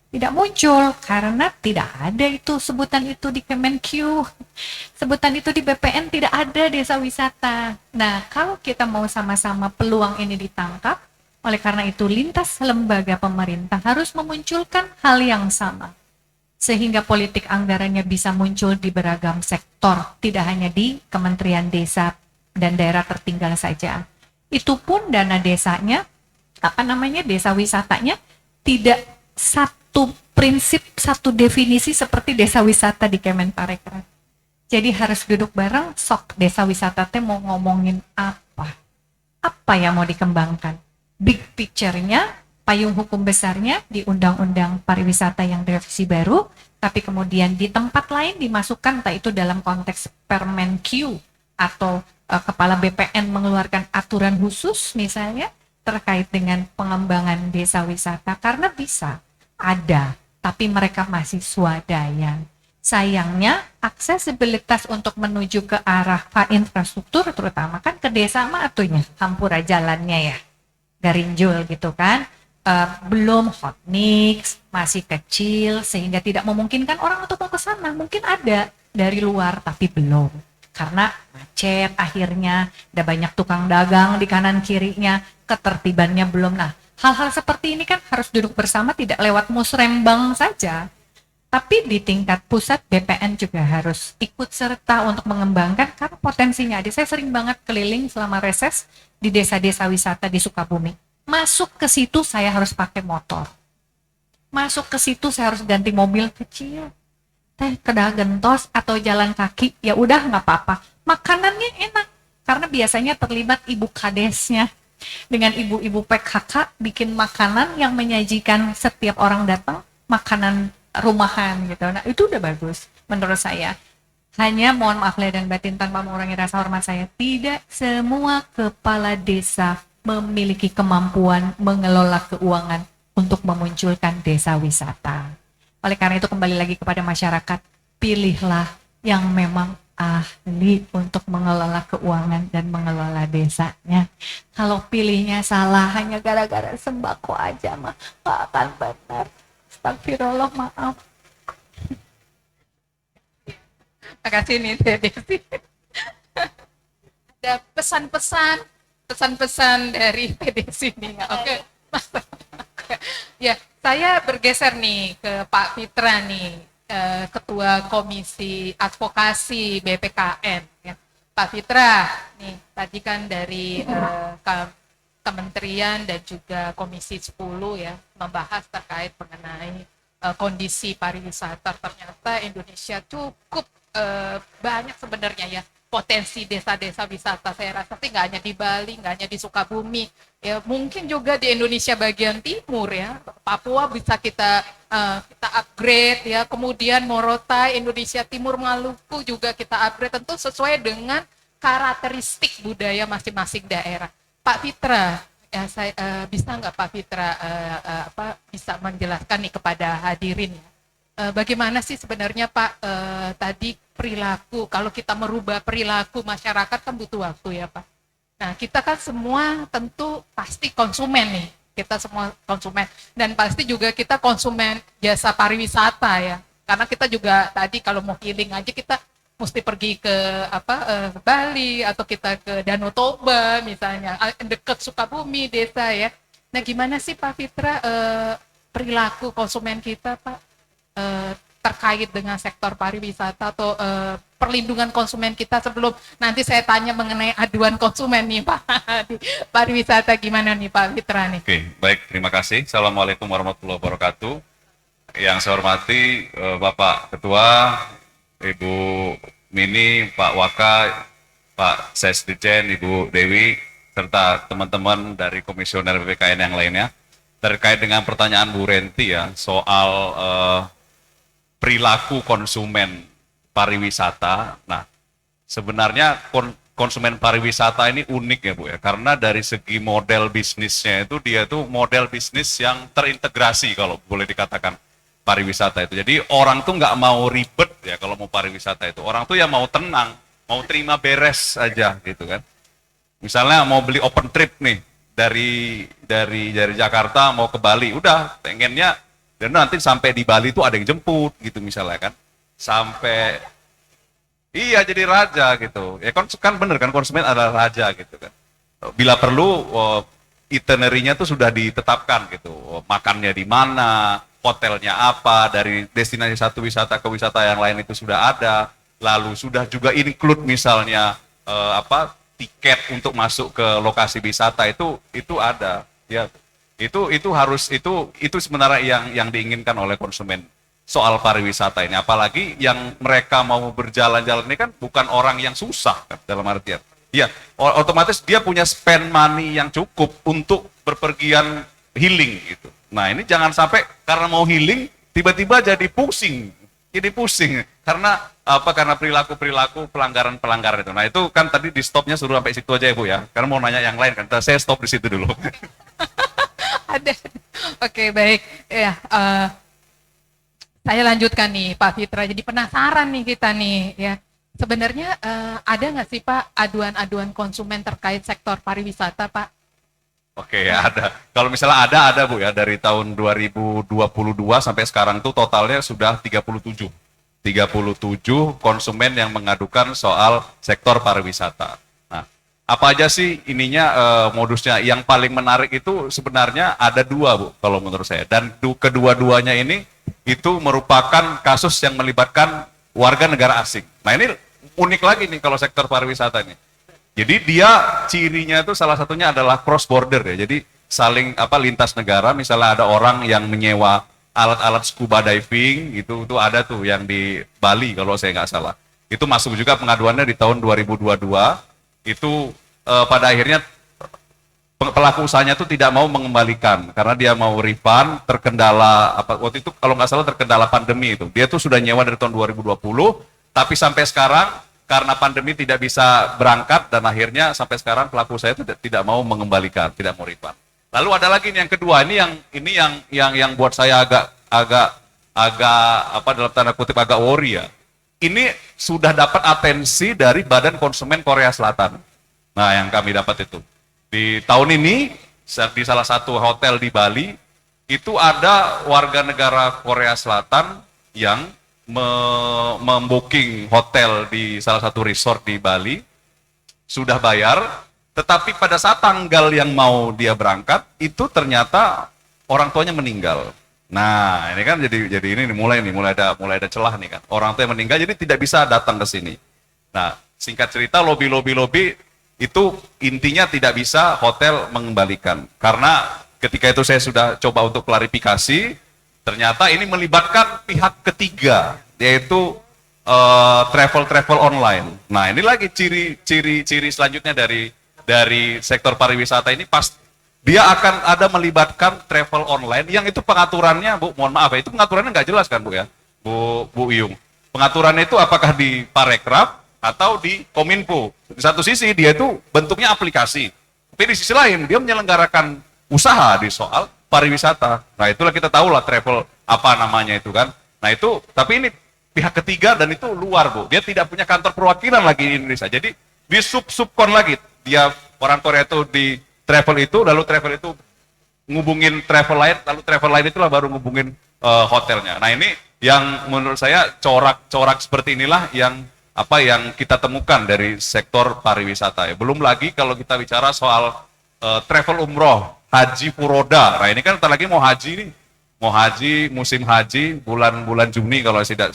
Tidak muncul karena tidak ada itu sebutan itu di Kemenq. Sebutan itu di BPN tidak ada desa wisata. Nah, kalau kita mau sama-sama peluang ini ditangkap, oleh karena itu lintas lembaga pemerintah harus memunculkan hal yang sama. Sehingga politik anggarannya bisa muncul di beragam sektor, tidak hanya di Kementerian Desa dan daerah tertinggal saja. Itu pun dana desanya, desa wisatanya tidak satu prinsip, satu definisi seperti desa wisata di Kemenparekraf. Jadi harus duduk bareng, sok desa wisata teh mau ngomongin apa? Apa yang mau dikembangkan? Big picture-nya, payung hukum besarnya di Undang-Undang Pariwisata yang direvisi baru, tapi kemudian di tempat lain dimasukkan, entah itu dalam konteks Permenq atau Kepala BPN mengeluarkan aturan khusus misalnya terkait dengan pengembangan desa wisata, karena bisa ada, tapi mereka masih swadaya. Sayangnya aksesibilitas untuk menuju ke arah infrastruktur terutama kan ke desa mah atunya hampura jalannya ya, garinjul gitu kan. Belum hot mix, masih kecil sehingga tidak memungkinkan orang untuk mau ke sana. Mungkin ada dari luar tapi belum. Karena macet akhirnya, ada banyak tukang dagang di kanan kirinya, ketertibannya belum. Nah, hal-hal seperti ini kan harus duduk bersama, tidak lewat musrembang saja. Tapi di tingkat pusat BPN juga harus ikut serta untuk mengembangkan karena potensinya ada. Saya sering banget keliling selama reses di desa-desa wisata di Sukabumi. Masuk ke situ saya harus pakai motor. Masuk ke situ saya harus ganti mobil kecil. Kedah gentos atau jalan kaki, ya udah nggak apa-apa. Makanannya enak karena biasanya terlibat ibu kadesnya dengan ibu-ibu PKK bikin makanan yang menyajikan setiap orang datang makanan rumahan gitu. Nah, itu udah bagus menurut saya. Hanya mohon maaf lahir dan batin tanpa mengurangi rasa hormat saya, tidak semua kepala desa memiliki kemampuan mengelola keuangan untuk memunculkan desa wisata. Oleh karena itu kembali lagi kepada masyarakat, pilihlah yang memang ahli untuk mengelola keuangan dan mengelola desanya. Kalau pilihnya salah hanya gara-gara sembako aja mah gak akan benar. Astagfirullah, maaf. Makasih nih Teh Desi. Ada pesan-pesan dari Teh Desi nih. Oke. Ya, saya bergeser nih ke Pak Fitra nih, Ketua Komisi Advokasi BPKN. Ya. Pak Fitra, nih tadi kan dari Kementerian dan juga Komisi 10 ya membahas terkait mengenai kondisi pariwisata. Ternyata Indonesia cukup banyak sebenarnya ya potensi desa-desa wisata. Saya rasa sih nggak hanya di Bali, nggak hanya di Sukabumi, ya mungkin juga di Indonesia bagian timur ya. Papua bisa kita upgrade ya, kemudian Morotai, Indonesia Timur, Maluku juga kita upgrade, tentu sesuai dengan karakteristik budaya masing-masing daerah. Pak Fitra, ya saya bisa nggak Pak Fitra bisa menjelaskan nih kepada hadirin ya. Bagaimana sih sebenarnya Pak tadi perilaku, kalau kita merubah perilaku masyarakat kan butuh waktu ya Pak. Nah kita kan semua tentu pasti konsumen nih, kita semua konsumen dan pasti juga kita konsumen jasa pariwisata ya. Karena kita juga tadi kalau mau healing aja kita mesti pergi ke Bali atau kita ke Danau Toba misalnya, dekat Sukabumi desa ya. Nah, gimana sih Pak Fitra perilaku konsumen kita Pak terkait dengan sektor pariwisata atau perlindungan konsumen kita, sebelum nanti saya tanya mengenai aduan konsumen nih Pak di pariwisata, gimana nih Pak Fitra nih? Oke, baik, terima kasih. Assalamualaikum warahmatullahi wabarakatuh. Yang saya hormati Bapak Ketua, Ibu Mini, Pak Waka, Pak Sesdijen, Ibu Dewi, serta teman-teman dari komisioner BPKN yang lainnya. Terkait dengan pertanyaan Bu Renti ya, soal perilaku konsumen pariwisata. Nah, sebenarnya konsumen pariwisata ini unik ya Bu ya, karena dari segi model bisnisnya itu dia tuh model bisnis yang terintegrasi kalau boleh dikatakan pariwisata itu. Jadi orang tuh nggak mau ribet ya kalau mau pariwisata itu. Orang tuh ya mau tenang, mau terima beres aja gitu kan. Misalnya mau beli open trip nih dari Jakarta mau ke Bali, udah pengennya dan nanti sampai di Bali itu ada yang jemput gitu misalnya kan. Sampai iya jadi raja gitu. Ya kan bener kan, konsumen adalah raja gitu kan. Bila perlu itinerary-nya tuh sudah ditetapkan gitu. Makannya di mana, hotelnya apa, dari destinasi satu wisata ke wisata yang lain itu sudah ada. Lalu sudah juga include misalnya tiket untuk masuk ke lokasi wisata itu ada. Ya. Itu sebenarnya yang diinginkan oleh konsumen soal pariwisata ini, apalagi yang mereka mau berjalan-jalan ini kan bukan orang yang susah kan, dalam artian ya otomatis dia punya spend money yang cukup untuk berpergian healing gitu. Nah ini jangan sampai karena mau healing tiba-tiba jadi pusing karena perilaku pelanggaran itu. Nah itu kan tadi di stopnya suruh sampai situ aja ya Bu ya, karena mau nanya yang lain kan, saya stop di situ dulu. Ada. Oke, baik ya. Saya lanjutkan nih Pak Fitra, jadi penasaran nih kita nih ya. Sebenarnya ada nggak sih Pak aduan-aduan konsumen terkait sektor pariwisata Pak? Oke ya ada. Kalau misalnya ada Bu ya, dari tahun 2022 sampai sekarang tuh totalnya sudah 37 konsumen yang mengadukan soal sektor pariwisata. Nah, apa aja sih ininya modusnya? Yang paling menarik itu sebenarnya ada dua Bu kalau menurut saya, dan kedua-duanya ini itu merupakan kasus yang melibatkan warga negara asing. Nah ini unik lagi nih kalau sektor pariwisata ini. Jadi dia cirinya itu salah satunya adalah cross border ya. Jadi saling lintas negara. Misalnya ada orang yang menyewa alat-alat scuba diving itu ada tuh yang di Bali kalau saya nggak salah. Itu masuk juga pengaduannya di tahun 2022. Itu pada akhirnya pelaku usahanya itu tidak mau mengembalikan karena dia mau refund, terkendala waktu itu kalau nggak salah terkendala pandemi itu. Dia tuh sudah nyewa dari tahun 2020, tapi sampai sekarang karena pandemi tidak bisa berangkat dan akhirnya sampai sekarang pelaku usaha itu tidak mau mengembalikan, tidak mau refund. Lalu ada lagi yang kedua, ini yang buat saya agak dalam tanda kutip agak worry ya. Ini sudah dapat atensi dari Badan Konsumen Korea Selatan. Nah, yang kami dapat itu. Di tahun ini, di salah satu hotel di Bali, itu ada warga negara Korea Selatan yang membooking hotel di salah satu resort di Bali, sudah bayar, tetapi pada saat tanggal yang mau dia berangkat, itu ternyata orang tuanya meninggal. Nah, ini kan jadi ini mulai ada celah nih kan. Orang tua yang meninggal jadi tidak bisa datang ke sini. Nah, singkat cerita lobby itu intinya tidak bisa hotel mengembalikan. Karena ketika itu saya sudah coba untuk klarifikasi, ternyata ini melibatkan pihak ketiga, yaitu travel online. Nah, ini lagi ciri selanjutnya dari sektor pariwisata ini, pas dia akan ada melibatkan travel online yang itu pengaturannya, Bu, mohon maaf ya, itu pengaturannya nggak jelas kan Bu ya, Bu Iyung. Pengaturannya itu apakah di Parekraf atau di Kominfo. Di satu sisi dia itu bentuknya aplikasi, tapi di sisi lain dia menyelenggarakan usaha di soal pariwisata. Nah itulah kita tahu lah travel apa namanya itu kan. Nah itu, tapi ini pihak ketiga dan itu luar Bu. Dia tidak punya kantor perwakilan lagi di Indonesia. Jadi di subkon lagi. Dia orang Korea itu di travel itu, lalu travel itu ngubungin travel lain, lalu travel lain itulah baru ngubungin hotelnya. Nah ini yang menurut saya corak-corak seperti inilah yang apa yang kita temukan dari sektor pariwisata ya. Belum lagi kalau kita bicara soal travel umroh, haji furoda. Nah ini kan bentar lagi mau haji nih, mau haji musim haji bulan Juni kalau saya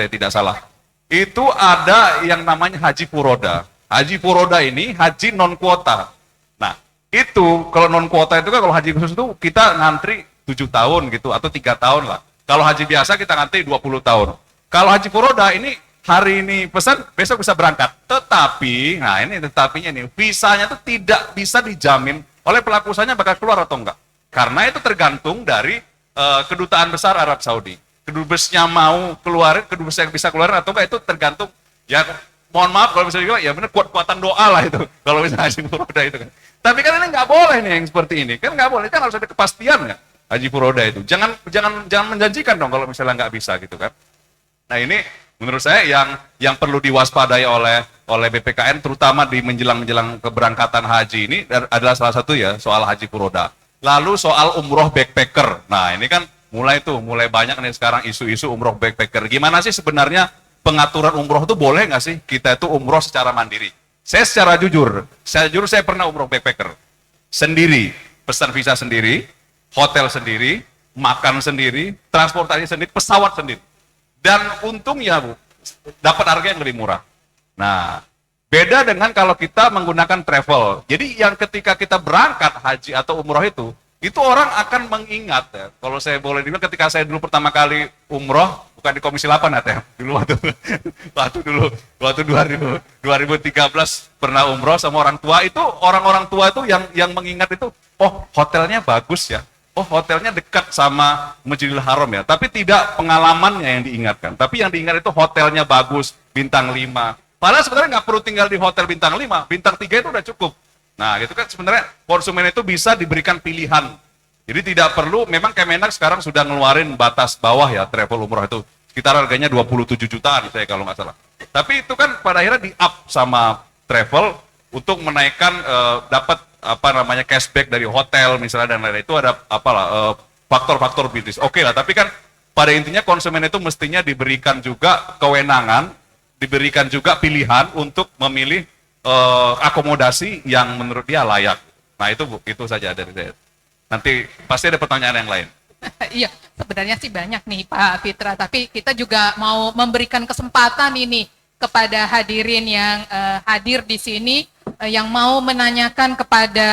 tidak salah. Itu ada yang namanya haji furoda. Haji furoda ini haji non kuota. Nah itu kalau non kuota itu kan kalau haji khusus itu kita ngantri 7 tahun gitu atau 3 tahun lah. Kalau haji biasa kita ngantri 20 tahun. Kalau haji furoda ini hari ini pesan, besok bisa berangkat. Tetapi, nah ini tetapinya nih, visanya itu tidak bisa dijamin oleh pelaku usahanya bakal keluar atau enggak. Karena itu tergantung dari kedutaan besar Arab Saudi. Kedubesnya mau keluarin, kedubesnya bisa keluarin atau enggak itu tergantung, ya mohon maaf kalau bisa dibilang, ya benar kuat-kuatan doa lah itu. Kalau misalnya haji furoda itu kan. Tapi kan ini nggak boleh nih yang seperti ini. Kan nggak boleh, kan harus ada kepastian ya haji furoda itu. Jangan menjanjikan dong kalau misalnya nggak bisa gitu kan. Nah ini menurut saya yang perlu diwaspadai oleh BPKN terutama di menjelang keberangkatan haji ini adalah salah satu ya soal haji furoda. Lalu soal umroh backpacker. Nah ini kan mulai banyak nih sekarang isu-isu umroh backpacker. Gimana sih sebenarnya pengaturan umroh itu boleh nggak sih kita itu umroh secara mandiri? Saya secara jujur saya pernah umroh backpacker sendiri, pesan visa sendiri, hotel sendiri, makan sendiri, transportasi sendiri, pesawat sendiri. Dan untungnya Bu, dapat harga yang lebih murah. Nah, beda dengan kalau kita menggunakan travel. Jadi yang ketika kita berangkat haji atau umroh itu orang akan mengingat ya. Kalau saya boleh dibilang ketika saya dulu pertama kali umroh, bukan di Komisi 8 ya, dulu waktu 2013 pernah umroh sama orang tua itu, orang-orang tua itu yang mengingat itu, oh hotelnya bagus ya. Oh hotelnya dekat sama Masjidil Haram ya, tapi tidak pengalamannya yang diingatkan. Tapi yang diingat itu hotelnya bagus, bintang 5. Padahal sebenarnya nggak perlu tinggal di hotel bintang 5, bintang 3 itu udah cukup. Nah gitu kan sebenarnya konsumen itu bisa diberikan pilihan. Jadi tidak perlu, memang Kemenak sekarang sudah ngeluarin batas bawah ya travel umroh itu. Sekitar harganya 27 jutaan saya kalau nggak salah. Tapi itu kan pada akhirnya di-up sama travel untuk menaikkan dapat cashback dari hotel misalnya dan lain-lain. Itu ada faktor-faktor bisnis. Oke lah, tapi kan pada intinya konsumen itu mestinya diberikan juga kewenangan, diberikan juga pilihan untuk memilih akomodasi yang menurut dia layak. Nah itu saja dari saya. Nanti pasti ada pertanyaan yang lain. Iya, sebenarnya sih banyak nih Pak Fitra, tapi kita juga mau memberikan kesempatan ini kepada hadirin yang hadir di sini, yang mau menanyakan kepada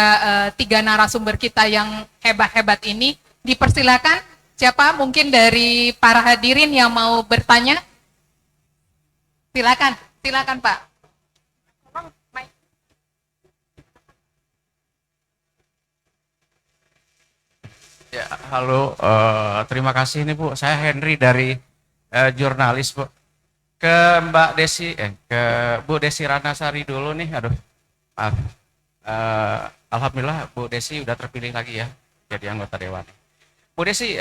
3 narasumber kita yang hebat-hebat ini. Dipersilakan, siapa mungkin dari para hadirin yang mau bertanya? Silakan Pak. Ya, halo, terima kasih nih Bu. Saya Henry dari jurnalis Bu. Ke Mbak Desi, ke Bu Desi Ranasari dulu nih. Aduh, maaf. Alhamdulillah Bu Desi udah terpilih lagi ya jadi anggota dewan. Bu Desi,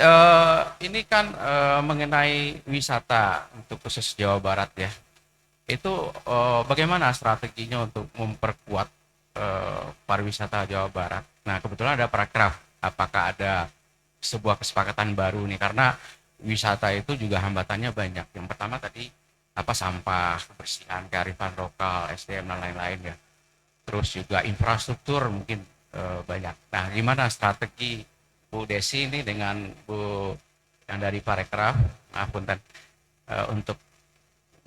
ini kan mengenai wisata untuk khusus Jawa Barat ya. Itu bagaimana strateginya untuk memperkuat pariwisata Jawa Barat? Nah, kebetulan ada Parekraf. Apakah ada sebuah kesepakatan baru nih, karena wisata itu juga hambatannya banyak. Yang pertama tadi sampah, kebersihan, kearifan lokal, SDM dan lain-lain ya. Terus juga infrastruktur mungkin banyak. Nah, gimana strategi Bu Desi ini dengan Bu yang dari Parekraf, untuk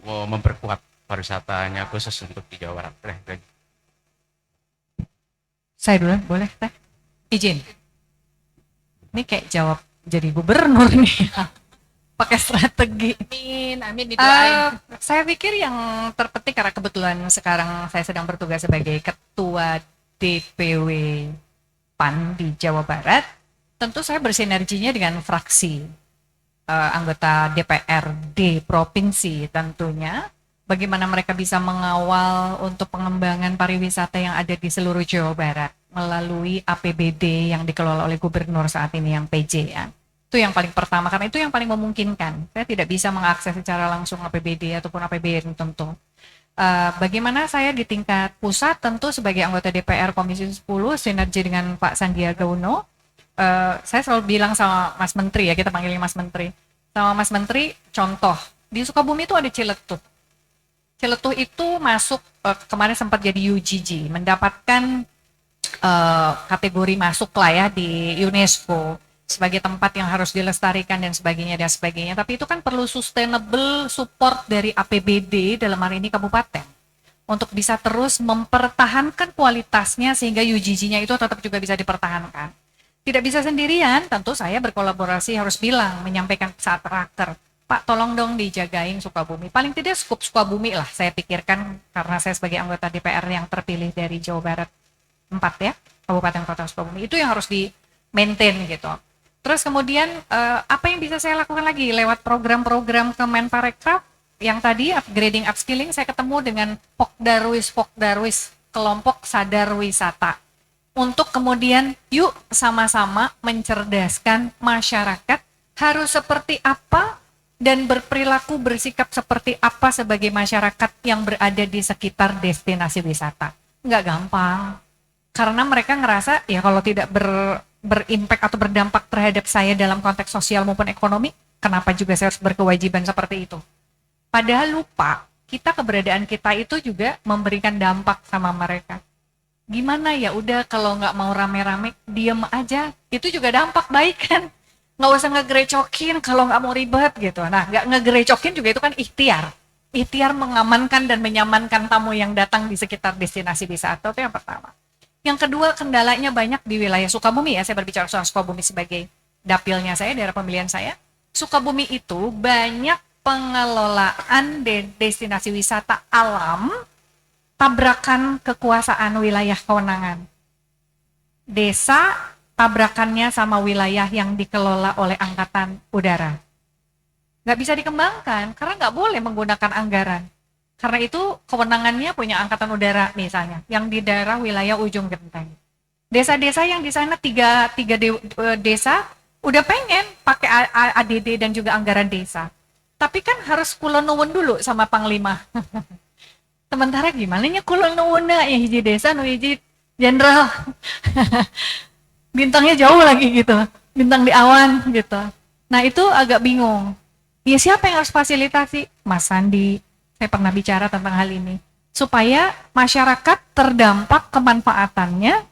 memperkuat pariwisatanya khusus untuk di Jawa Barat? Saya dulu boleh Teh? Izin. Ini kayak jawab jadi gubernur nih. Pakai strategi. Amin didoain. Saya pikir yang terpenting karena kebetulan sekarang saya sedang bertugas sebagai ketua DPW PAN di Jawa Barat. Tentu saya bersinerginya dengan fraksi anggota DPRD provinsi tentunya. Bagaimana mereka bisa mengawal untuk pengembangan pariwisata yang ada di seluruh Jawa Barat melalui APBD yang dikelola oleh gubernur saat ini yang PJ ya. Itu yang paling pertama, karena itu yang paling memungkinkan. Saya tidak bisa mengakses secara langsung APBD ataupun APBN tentu. Bagaimana saya di tingkat pusat tentu sebagai anggota DPR Komisi 10 sinergi dengan Pak Sandiaga Uno. Saya selalu bilang sama Mas Menteri ya, kita panggilnya Mas Menteri. Sama Mas Menteri, contoh, di Sukabumi itu ada Ciletuh. Ciletuh itu masuk kemarin sempat jadi UGG, mendapatkan kategori masuk lah ya di UNESCO sebagai tempat yang harus dilestarikan dan sebagainya dan sebagainya. Tapi itu kan perlu sustainable support dari APBD dalam hari ini kabupaten untuk bisa terus mempertahankan kualitasnya sehingga UGG-nya itu tetap juga bisa dipertahankan. Tidak bisa sendirian, tentu saya berkolaborasi harus bilang, menyampaikan saat raker, Pak tolong dong dijagain Sukabumi. Paling tidak skup Sukabumi lah saya pikirkan karena saya sebagai anggota DPR yang terpilih dari Jawa Barat 4 ya, Kabupaten Kota Sukabumi. Itu yang harus di-maintain gitu. Terus kemudian apa yang bisa saya lakukan lagi lewat program-program Kemenparekraf yang tadi upgrading upskilling, saya ketemu dengan Pokdarwis kelompok sadar wisata untuk kemudian yuk sama-sama mencerdaskan masyarakat harus seperti apa dan berperilaku bersikap seperti apa sebagai masyarakat yang berada di sekitar destinasi wisata. Nggak gampang karena mereka ngerasa ya kalau tidak berimpact atau berdampak terhadap saya dalam konteks sosial maupun ekonomi, kenapa juga saya harus berkewajiban seperti itu. Padahal lupa, keberadaan kita itu juga memberikan dampak sama mereka. Gimana ya udah kalau nggak mau rame-rame, diem aja. Itu juga dampak baik kan. Nggak usah ngegerecokin kalau nggak mau ribet gitu. Nah, nggak ngegerecokin juga itu kan ikhtiar. Ikhtiar mengamankan dan menyamankan tamu yang datang di sekitar destinasi wisata itu yang pertama. Yang kedua, kendalanya banyak di wilayah Sukabumi ya. Saya berbicara soal Sukabumi sebagai dapilnya saya, daerah pemilihan saya. Sukabumi itu banyak pengelolaan destinasi wisata alam tabrakan kekuasaan wilayah kewenangan. Desa tabrakannya sama wilayah yang dikelola oleh Angkatan Udara. Nggak bisa dikembangkan karena nggak boleh menggunakan anggaran. Karena itu kewenangannya punya Angkatan Udara misalnya, yang di daerah wilayah Ujung Genteng. Desa-desa yang di sana tiga desa udah pengen pakai ADD dan juga anggaran desa. Tapi kan harus kulon nuwun dulu sama Panglima. Sementara gimana nya kulon nuwun yang hiji desa, nu hiji jenderal. Bintangnya jauh lagi gitu, bintang di awan gitu. Nah itu agak bingung. Ya siapa yang harus fasilitasi? Mas Sandi, saya pernah bicara tentang hal ini. Supaya masyarakat terdampak kemanfaatannya,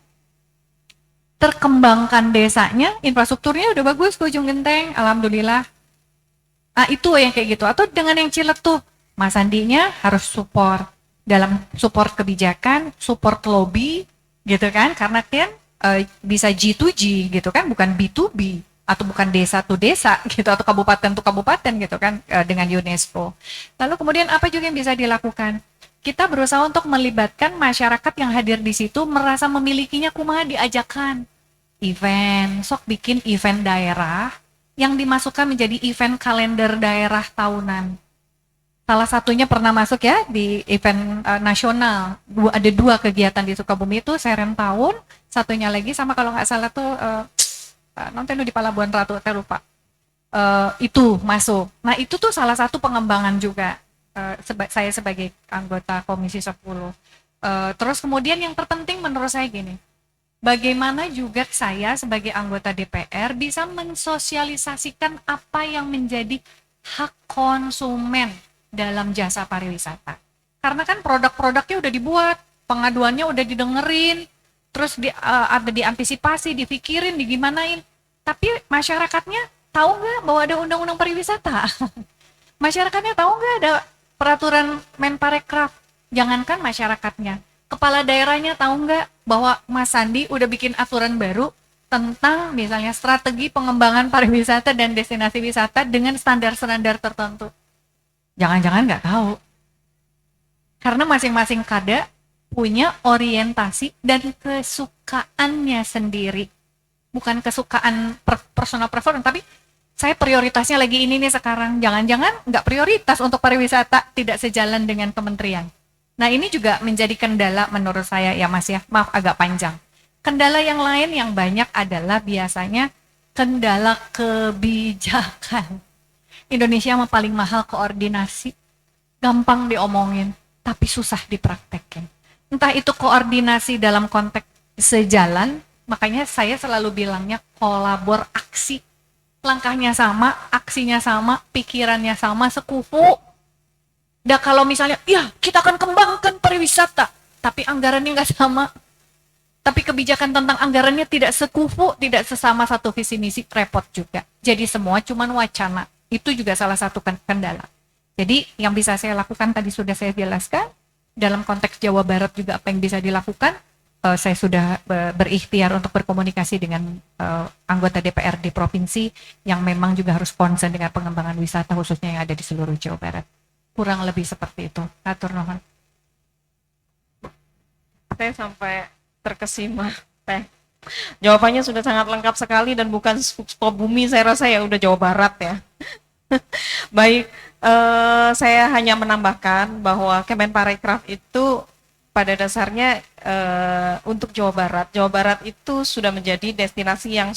terkembangkan desanya, infrastrukturnya udah bagus ke Ujung Genteng, alhamdulillah. Ah itu yang kayak gitu. Atau dengan yang Ciletuh, Mas Sandinya harus support dalam support kebijakan, support lobby, gitu kan? Karena kan bisa G2G gitu kan, bukan B2B atau bukan desa to desa gitu atau kabupaten to kabupaten gitu kan dengan UNESCO. Lalu kemudian apa juga yang bisa dilakukan? Kita berusaha untuk melibatkan masyarakat yang hadir di situ merasa memilikinya kumaha diajakan event, sok bikin event daerah yang dimasukkan menjadi event kalender daerah tahunan. Salah satunya pernah masuk ya di event nasional. Ada 2 kegiatan di Sukabumi itu Serem Tahun, satunya lagi sama kalau nggak salah tuh nonton di Palabuhan Ratu, saya lupa. Itu masuk. Nah itu tuh salah satu pengembangan juga saya sebagai anggota Komisi 10. Terus kemudian yang terpenting menurut saya gini, bagaimana juga saya sebagai anggota DPR bisa mensosialisasikan apa yang menjadi hak konsumen dalam jasa pariwisata. Karena kan produk-produknya udah dibuat, pengaduannya udah didengerin, terus ada diantisipasi, dipikirin, digimanain. Tapi masyarakatnya tahu nggak bahwa ada undang-undang pariwisata? Masyarakatnya tahu nggak ada peraturan Menparekraf? Jangankan masyarakatnya, kepala daerahnya tahu nggak bahwa Mas Sandi udah bikin aturan baru tentang misalnya strategi pengembangan pariwisata dan destinasi wisata dengan standar-standar tertentu. Jangan-jangan nggak tahu. Karena masing-masing kada punya orientasi dan kesukaannya sendiri. Bukan kesukaan personal preference, tapi saya prioritasnya lagi ini nih sekarang. Jangan-jangan nggak prioritas untuk pariwisata, tidak sejalan dengan kementerian. Nah ini juga menjadi kendala menurut saya ya Mas ya, maaf agak panjang. Kendala yang lain yang banyak adalah biasanya kendala kebijakan. Indonesia mah paling mahal koordinasi, gampang diomongin, tapi susah dipraktekin. Entah itu koordinasi dalam konteks sejalan, makanya saya selalu bilangnya kolabor aksi. Langkahnya sama, aksinya sama, pikirannya sama, sekufu. Nah kalau misalnya, ya kita akan kembangkan pariwisata, tapi anggarannya nggak sama, tapi kebijakan tentang anggarannya tidak sekufu, tidak sesama satu visi misi, repot juga. Jadi semua cuman wacana. Itu juga salah satu kendala. Jadi yang bisa saya lakukan tadi sudah saya jelaskan. Dalam konteks Jawa Barat juga apa yang bisa dilakukan. Saya sudah berikhtiar untuk berkomunikasi dengan anggota DPR di provinsi yang memang juga harus concern dengan pengembangan wisata khususnya yang ada di seluruh Jawa Barat. Kurang lebih seperti itu. Atur nuhun. Saya sampai terkesima, Teh. Jawabannya sudah sangat lengkap sekali dan bukan Sukabumi, saya rasa ya udah Jawa Barat ya. Baik, saya hanya menambahkan bahwa Kemenparekraf itu pada dasarnya untuk Jawa Barat itu sudah menjadi destinasi yang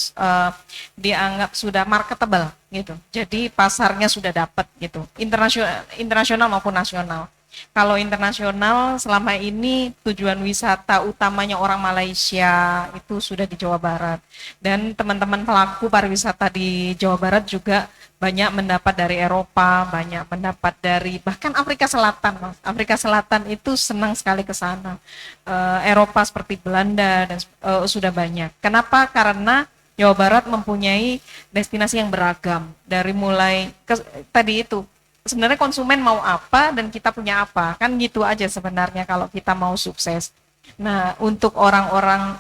dianggap sudah marketable gitu. Jadi pasarnya sudah dapat gitu, internasional maupun nasional. Kalau internasional selama ini tujuan wisata utamanya orang Malaysia itu sudah di Jawa Barat. Dan teman-teman pelaku pariwisata di Jawa Barat juga banyak mendapat dari Eropa, banyak mendapat dari bahkan Afrika Selatan, Mas. Afrika Selatan itu senang sekali ke sana. Eropa seperti Belanda dan sudah banyak. Kenapa? Karena Jawa Barat mempunyai destinasi yang beragam dari mulai tadi itu. Sebenarnya konsumen mau apa dan kita punya apa, kan gitu aja sebenarnya kalau kita mau sukses. Nah, untuk orang-orang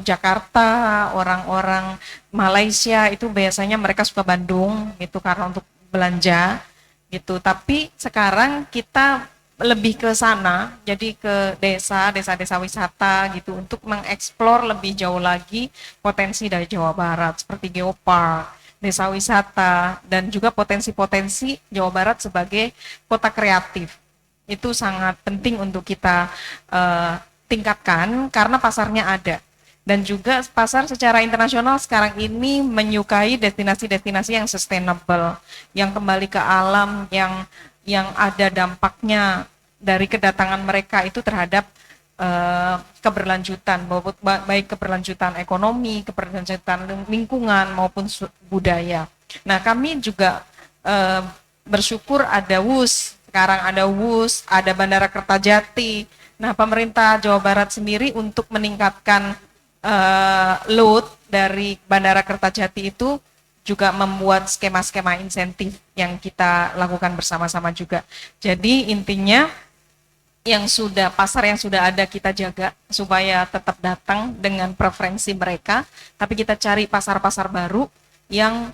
Jakarta, orang-orang Malaysia itu biasanya mereka suka Bandung gitu karena untuk belanja gitu. Tapi sekarang kita lebih ke sana, jadi ke desa-desa wisata gitu untuk mengeksplor lebih jauh lagi potensi dari Jawa Barat seperti geopark, desa wisata, dan juga potensi-potensi Jawa Barat sebagai kota kreatif. Itu sangat penting untuk kita tingkatkan karena pasarnya ada. Dan juga pasar secara internasional sekarang ini menyukai destinasi-destinasi yang sustainable, yang kembali ke alam, yang ada dampaknya dari kedatangan mereka itu terhadap keberlanjutan, baik keberlanjutan ekonomi, keberlanjutan lingkungan maupun budaya. Nah, kami juga bersyukur ada WUS, sekarang ada WUS, ada Bandara Kertajati. Nah, pemerintah Jawa Barat sendiri untuk meningkatkan load dari Bandara Kertajati itu juga membuat skema-skema insentif yang kita lakukan bersama-sama juga. Jadi intinya pasar yang sudah ada kita jaga supaya tetap datang dengan preferensi mereka, tapi kita cari pasar-pasar baru yang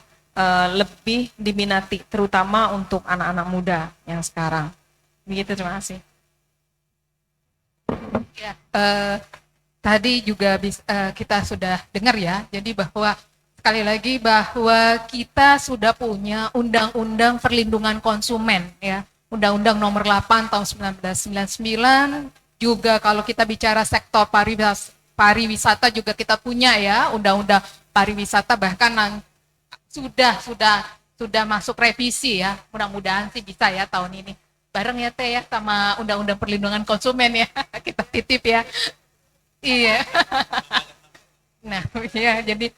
lebih diminati, terutama untuk anak-anak muda yang sekarang. Begitu, terima kasih. Ya, tadi juga kita sudah dengar ya, jadi bahwa sekali lagi bahwa kita sudah punya Undang-Undang Perlindungan Konsumen ya. Undang-Undang Nomor 8 tahun 1999, juga kalau kita bicara sektor pariwisata juga kita punya ya Undang-Undang Pariwisata, bahkan sudah masuk revisi ya. Mudah-mudahan sih bisa ya tahun ini. Bareng ya Teh ya sama Undang-Undang Perlindungan Konsumen ya. Kita titip ya. Iya. Nah, ya jadi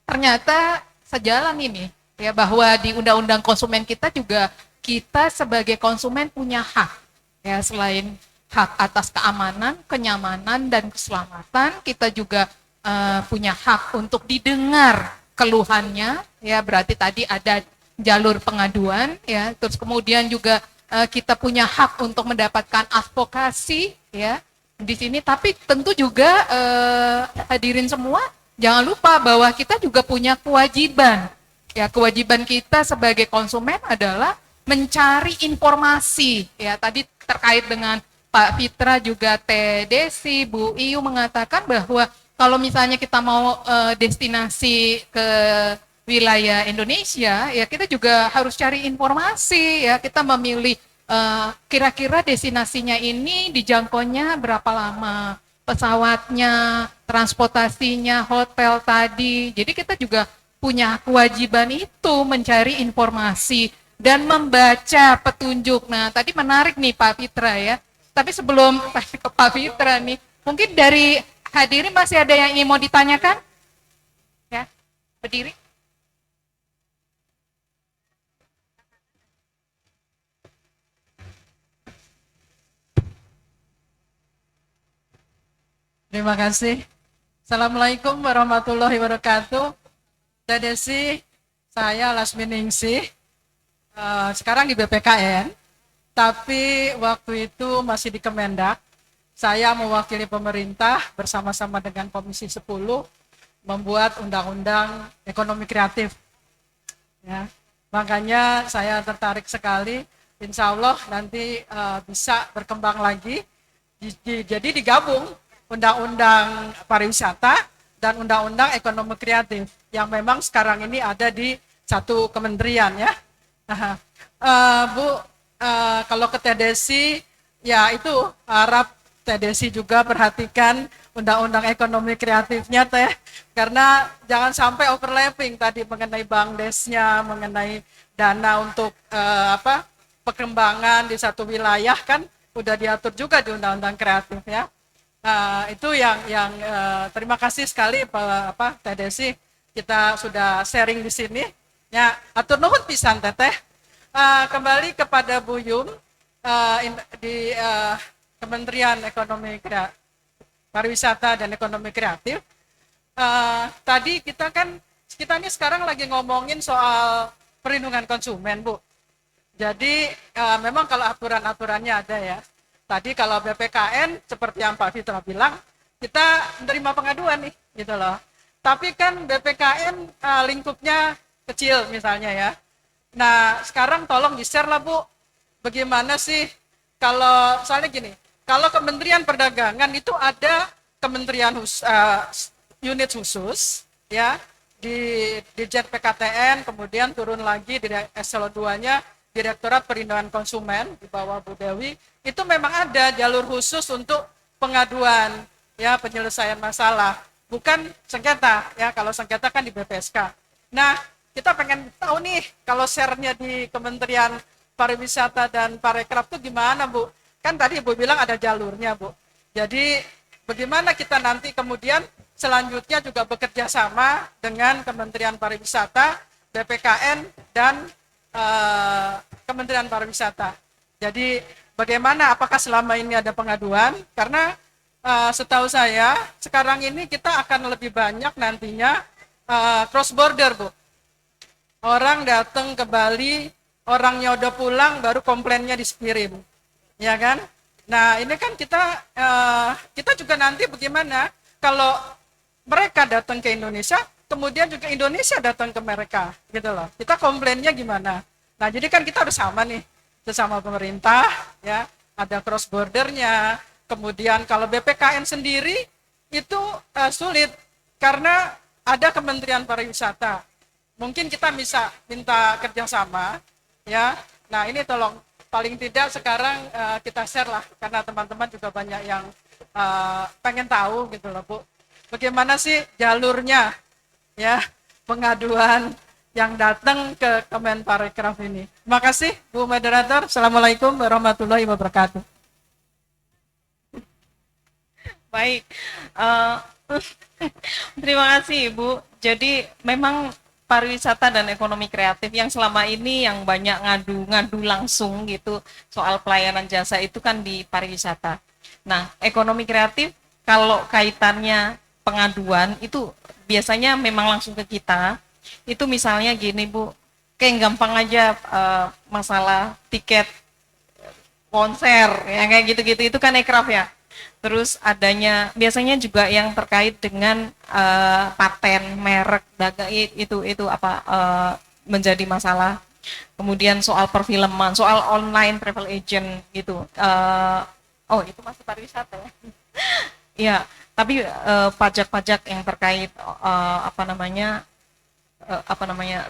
ternyata sejalan ini ya bahwa di Undang-Undang Konsumen kita juga kita sebagai konsumen punya hak, ya selain hak atas keamanan, kenyamanan, dan keselamatan, kita juga punya hak untuk didengar keluhannya, ya berarti tadi ada jalur pengaduan, ya terus kemudian juga kita punya hak untuk mendapatkan advokasi, ya di sini. Tapi tentu juga hadirin semua jangan lupa bahwa kita juga punya kewajiban, ya kewajiban kita sebagai konsumen adalah mencari informasi, ya tadi terkait dengan Pak Fitra juga Teh Desi, Bu Iyu mengatakan bahwa kalau misalnya kita mau destinasi ke wilayah Indonesia, ya kita juga harus cari informasi, ya kita memilih kira-kira destinasinya ini dijangkaunya berapa lama, pesawatnya, transportasinya, hotel tadi. Jadi kita juga punya kewajiban itu mencari informasi dan membaca petunjuk. Nah, tadi menarik nih Pak Fitra ya. Tapi sebelum ke Pak Fitra nih, mungkin dari hadirin masih ada yang ingin mau ditanyakan? Ya, berdiri. Terima kasih. Assalamualaikum warahmatullahi wabarakatuh. Teh Desi, saya Lasmi Ningsih. Sekarang di BPKN, tapi waktu itu masih di Kemendak. Saya mewakili pemerintah bersama-sama dengan Komisi 10 membuat undang-undang ekonomi kreatif. Ya, makanya saya tertarik sekali. Insya Allah nanti bisa berkembang lagi. Jadi digabung undang-undang pariwisata dan undang-undang ekonomi kreatif yang memang sekarang ini ada di satu kementerian ya. Bu, kalau ke Teh Desi, ya itu harap Teh Desi juga perhatikan undang-undang ekonomi kreatifnya Teh, karena jangan sampai overlapping tadi mengenai Bank Desnya, mengenai dana untuk perkembangan di satu wilayah kan udah diatur juga di undang-undang kreatif ya. Itu yang terima kasih sekali Pak Teh Desi, kita sudah sharing di sini. Ya, atur nuhun pisan Teteh. Kembali kepada Bu Yum di Kementerian Ekonomi Pariwisata dan Ekonomi Kreatif. Tadi kita ini sekarang lagi ngomongin soal perlindungan konsumen, Bu. Jadi memang kalau aturan-aturannya ada ya. Tadi kalau BPKN seperti yang Pak Fitra bilang, kita menerima pengaduan nih, gitu loh. Tapi kan BPKN lingkupnya kecil misalnya ya. Nah sekarang tolong di-share lah Bu, bagaimana sih kalau misalnya gini, kalau Kementerian Perdagangan itu ada kementerian unit khusus ya di Dirjen PKTN, kemudian turun lagi di eselon 2-nya Direktorat Perlindungan Konsumen di bawah Bu Dewi, itu memang ada jalur khusus untuk pengaduan ya, penyelesaian masalah, bukan sengketa ya. Kalau sengketa kan di BPSK. Nah, kita pengen tahu nih kalau share-nya di Kementerian Pariwisata dan Parekraf itu gimana, Bu? Kan tadi Ibu bilang ada jalurnya, Bu. Jadi bagaimana kita nanti kemudian selanjutnya juga bekerja sama dengan Kementerian Pariwisata, BPKN dan Kementerian Pariwisata. Jadi bagaimana, apakah selama ini ada pengaduan? Karena setahu saya sekarang ini kita akan lebih banyak nantinya cross border, Bu. Orang datang ke Bali, orangnya udah pulang baru komplainnya dikirim, ya kan? Nah ini kan kita juga nanti bagaimana kalau mereka datang ke Indonesia, kemudian juga Indonesia datang ke mereka, gitu loh. Kita komplainnya gimana? Nah, jadi kan kita harus sama nih, sesama pemerintah, ya, ada cross bordernya. Kemudian kalau BPKN sendiri itu sulit karena ada Kementerian Pariwisata. Mungkin kita bisa minta kerjasama, ya. Nah, ini tolong paling tidak sekarang kita share lah, karena teman-teman juga banyak yang pengen tahu, gitu loh, Bu. Bagaimana sih jalurnya? Ya, pengaduan yang datang ke Kemenparekraf ini. Terima kasih Bu Moderator. Assalamualaikum warahmatullahi wabarakatuh. Baik, terima kasih Ibu. Jadi memang pariwisata dan ekonomi kreatif yang selama ini yang banyak ngadu langsung gitu soal pelayanan jasa itu kan di pariwisata. Nah, ekonomi kreatif kalau kaitannya pengaduan itu biasanya memang langsung ke kita. Itu misalnya gini Bu, kayak gampang aja masalah tiket konser ya kayak gitu-gitu itu kan ekraf ya. Terus adanya biasanya juga yang terkait dengan paten merek dagang itu menjadi masalah. Kemudian soal perfilman, soal online travel agent gitu. Itu masih pariwisata ya. Iya, tapi pajak-pajak yang terkait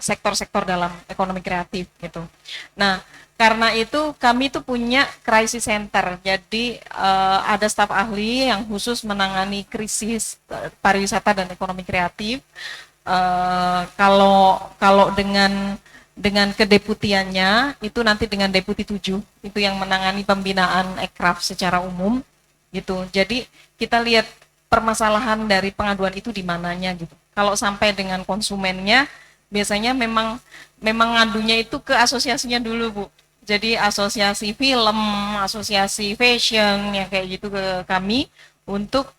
sektor-sektor dalam ekonomi kreatif gitu. Nah, karena itu kami tuh punya crisis center. Jadi ada staf ahli yang khusus menangani krisis pariwisata dan ekonomi kreatif. Kalau dengan kedeputiannya itu nanti dengan deputi 7 itu yang menangani pembinaan ekraf secara umum gitu. Jadi kita lihat permasalahan dari pengaduan itu di mananya gitu. Kalau sampai dengan konsumennya, biasanya memang ngadunya itu ke asosiasinya dulu, Bu. Jadi asosiasi film, asosiasi fashion, yang kayak gitu ke kami untuk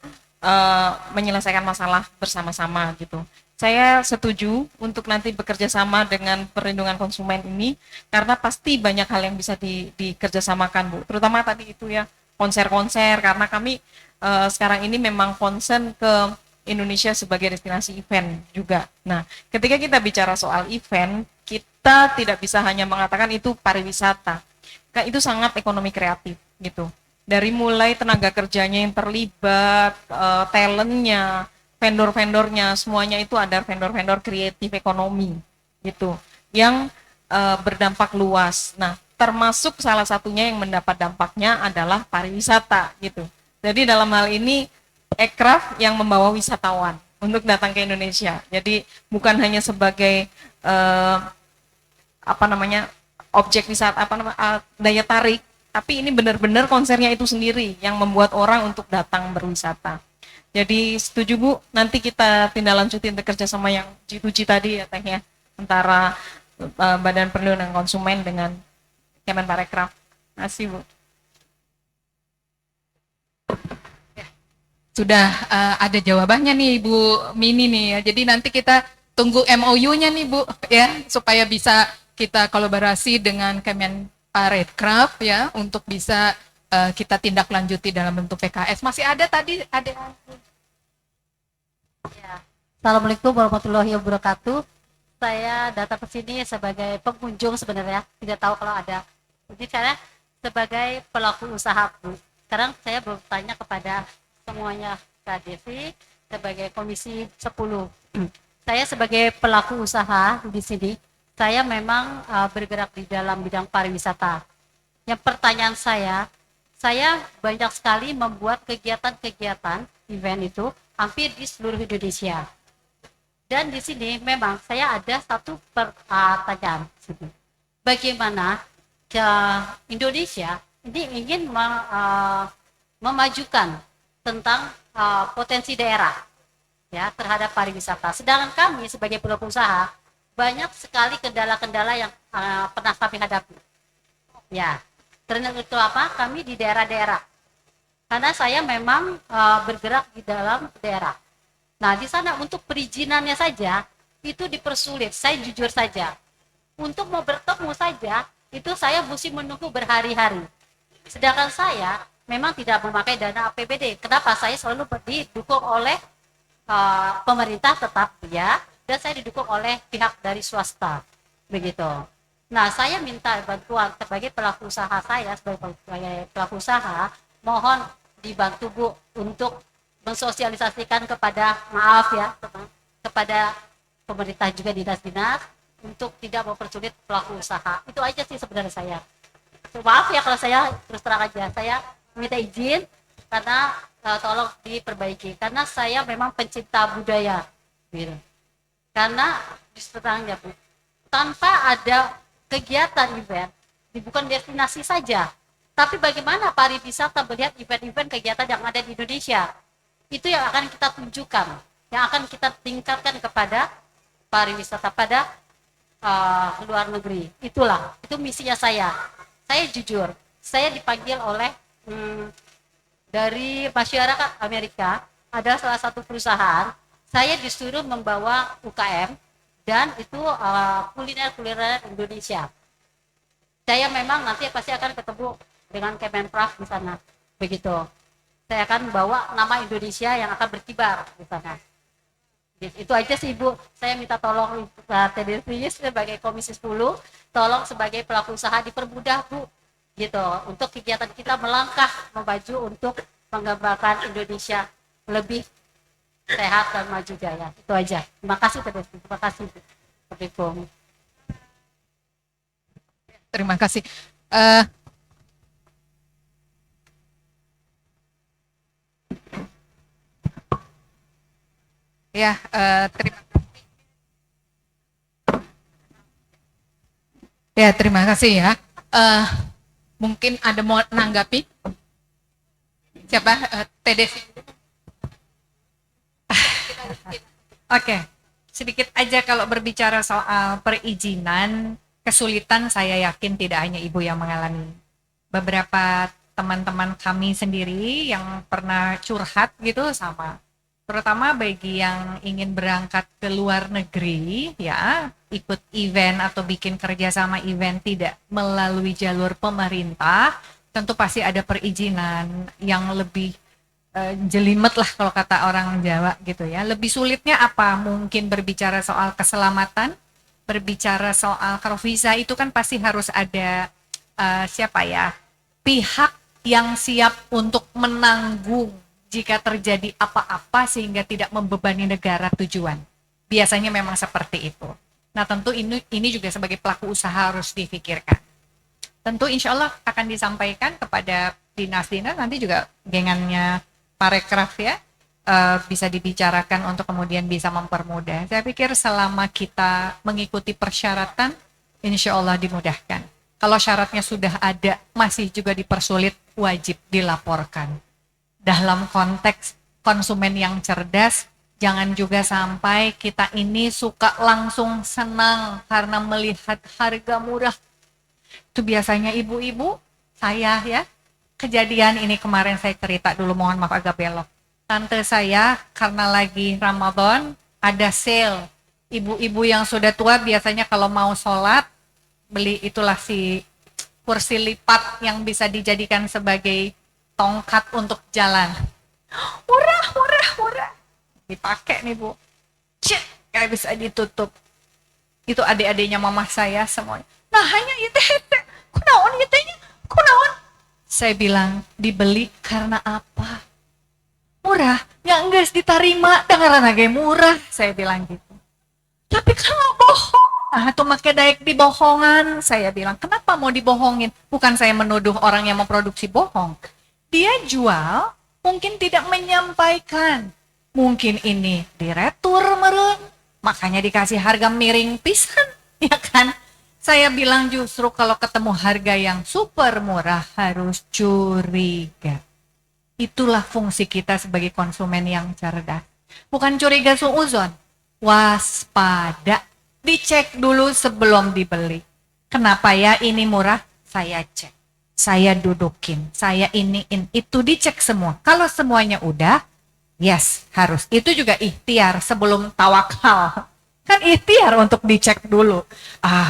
menyelesaikan masalah bersama-sama gitu. Saya setuju untuk nanti bekerja sama dengan perlindungan konsumen ini karena pasti banyak hal yang bisa dikerjasamakan, Bu. Terutama tadi itu ya konser-konser karena kami sekarang ini memang concern ke Indonesia sebagai destinasi event juga. Nah, ketika kita bicara soal event, kita tidak bisa hanya mengatakan itu pariwisata. Itu sangat ekonomi kreatif gitu. Dari mulai tenaga kerjanya yang terlibat, talentnya, vendor-vendornya, semuanya itu ada vendor-vendor kreatif ekonomi gitu, yang berdampak luas. Nah, termasuk salah satunya yang mendapat dampaknya adalah pariwisata gitu. Jadi dalam hal ini Aircraft yang membawa wisatawan untuk datang ke Indonesia. Jadi bukan hanya sebagai objek wisata daya tarik, tapi ini benar-benar konsernya itu sendiri yang membuat orang untuk datang berwisata. Jadi setuju Bu, nanti kita tindak lanjutin bekerja sama yang G2G tadi ya Teh ya, antara Badan Perlindungan Konsumen dengan Kemenparekraf. Terima kasih Bu. Sudah ada jawabannya nih Bu Mini nih ya. Jadi nanti kita tunggu MOU-nya nih Bu ya, supaya bisa kita kolaborasi dengan Kemenparekraf ya untuk bisa kita tindak lanjuti dalam bentuk PKS. Masih ada tadi ada. Ya. Assalamualaikum warahmatullahi wabarakatuh. Saya datang ke sini sebagai pengunjung sebenarnya, tidak tahu kalau ada. Jadi saya sebagai pelaku usaha Bu. Sekarang saya bertanya kepada semuanya Kak Devi sebagai Komisi 10. Saya sebagai pelaku usaha di sini, saya memang bergerak di dalam bidang pariwisata. Yang pertanyaan saya banyak sekali membuat kegiatan-kegiatan event itu hampir di seluruh Indonesia. Dan di sini memang saya ada satu pertanyaan. Bagaimana Indonesia ini ingin memajukan tentang potensi daerah ya terhadap pariwisata. Sedangkan kami sebagai pelaku usaha banyak sekali kendala-kendala yang pernah kami hadapi. Ya, ternyata itu apa? Kami di daerah-daerah. Karena saya memang bergerak di dalam daerah. Nah, di sana untuk perizinannya saja itu dipersulit. Saya jujur saja. Untuk mau bertemu saja itu saya mesti menunggu berhari-hari. Sedangkan saya memang tidak memakai dana APBD. Kenapa? Saya selalu didukung oleh pemerintah tetap ya, dan saya didukung oleh pihak dari swasta, begitu. Nah, saya minta bantuan sebagai pelaku usaha sebagai pelaku usaha, mohon dibantu Bu untuk mensosialisasikan kepada kepada pemerintah juga dinas-dinas untuk tidak mempersulit pelaku usaha. Itu aja sih sebenarnya saya. Maaf ya kalau saya terus terang aja, saya minta izin karena tolong diperbaiki karena saya memang pencinta budaya gitu. Karena disertanya Bu, tanpa ada kegiatan event bukan destinasi saja, tapi bagaimana pariwisata melihat event-event kegiatan yang ada di Indonesia, itu yang akan kita tunjukkan, yang akan kita tingkatkan kepada pariwisata pada luar negeri. Itu misinya saya jujur, saya dipanggil oleh dari masyarakat Amerika, ada salah satu perusahaan, saya disuruh membawa UKM dan itu kuliner Indonesia. Saya memang nanti pasti akan ketemu dengan Kemenparekraf di sana, begitu. Saya akan bawa nama Indonesia yang akan berkibar di sana. Itu aja sih Bu, saya minta tolong TDV sebagai Komisi 10, tolong sebagai pelaku usaha dipermudah Bu, gitu, untuk kegiatan kita melangkah maju untuk menggambarkan Indonesia lebih sehat dan maju jaya. Itu aja. Terima kasih TDV. Terima kasih Bu. Assalamualaikum. Terima kasih. Terima kasih. Ya, terima kasih ya. Mungkin ada mau menanggapi? Siapa? TDV. Oke, sedikit aja kalau berbicara soal perizinan, kesulitan saya yakin tidak hanya Ibu yang mengalami. Beberapa teman-teman kami sendiri yang pernah curhat gitu sama, terutama bagi yang ingin berangkat ke luar negeri ya, ikut event atau bikin kerjasama event tidak melalui jalur pemerintah, tentu pasti ada perizinan yang lebih jelimet lah kalau kata orang Jawa gitu ya. Lebih sulitnya apa? Mungkin berbicara soal keselamatan, berbicara soal kalau visa itu kan pasti harus ada siapa ya, pihak yang siap untuk menanggung jika terjadi apa-apa sehingga tidak membebani negara tujuan. Biasanya memang seperti itu. Nah tentu ini juga sebagai pelaku usaha harus difikirkan. Tentu insya Allah akan disampaikan kepada dinas-dinas, nanti juga gengannya Parekraf ya, bisa dibicarakan untuk kemudian bisa mempermudah. Saya pikir selama kita mengikuti persyaratan, insya Allah dimudahkan. Kalau syaratnya sudah ada, masih juga dipersulit, wajib dilaporkan. Dalam konteks konsumen yang cerdas, jangan juga sampai kita ini suka langsung senang karena melihat harga murah. Itu biasanya ibu-ibu, saya ya, kejadian ini kemarin saya cerita dulu, mohon maaf agak belok. Tante saya karena lagi Ramadan ada sale. Ibu-ibu yang sudah tua biasanya kalau mau sholat, beli itulah si kursi lipat yang bisa dijadikan sebagai tongkat untuk jalan. Murah. Dipakai nih Bu. Cek, kayak bisa ditutup. Itu adik-adiknya mama saya semuanya. Nah hanya itu, kunaon itunya, kunaon. Saya bilang, dibeli karena apa? Murah? Ya enggak diterima, dengaran lagi murah. Saya bilang gitu. Tapi kalau bohong, nah itu make daek dibohongan. Saya bilang, kenapa mau dibohongin? Bukan saya menuduh orang yang memproduksi bohong. Dia jual, mungkin tidak menyampaikan. Mungkin ini diretur meren, makanya dikasih harga miring pisan, ya kan? Saya bilang justru kalau ketemu harga yang super murah harus curiga. Itulah fungsi kita sebagai konsumen yang cerdas. Bukan curiga suuzon, waspada. Dicek dulu sebelum dibeli. Kenapa ya ini murah? Saya cek. Saya dudukin. Saya iniin. Itu dicek semua. Kalau semuanya udah, yes harus. Itu juga ikhtiar sebelum tawakal. Kan ikhtiar untuk dicek dulu.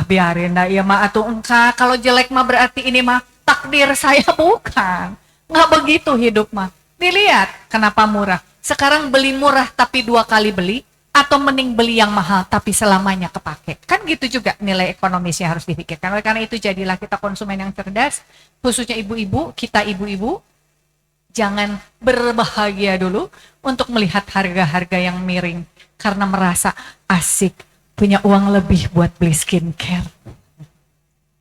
Biarin dah ya mah atuh engka. Kalau jelek mah berarti ini mah takdir saya, bukan. Nggak begitu hidup mah. Dilihat kenapa murah. Sekarang beli murah tapi 2 kali beli, atau mending beli yang mahal tapi selamanya kepake. Kan gitu juga nilai ekonomisnya harus dipikirkan. Oleh karena itu jadilah kita konsumen yang cerdas, khususnya ibu-ibu, kita ibu-ibu jangan berbahagia dulu untuk melihat harga-harga yang miring karena merasa asik punya uang lebih buat beli skincare.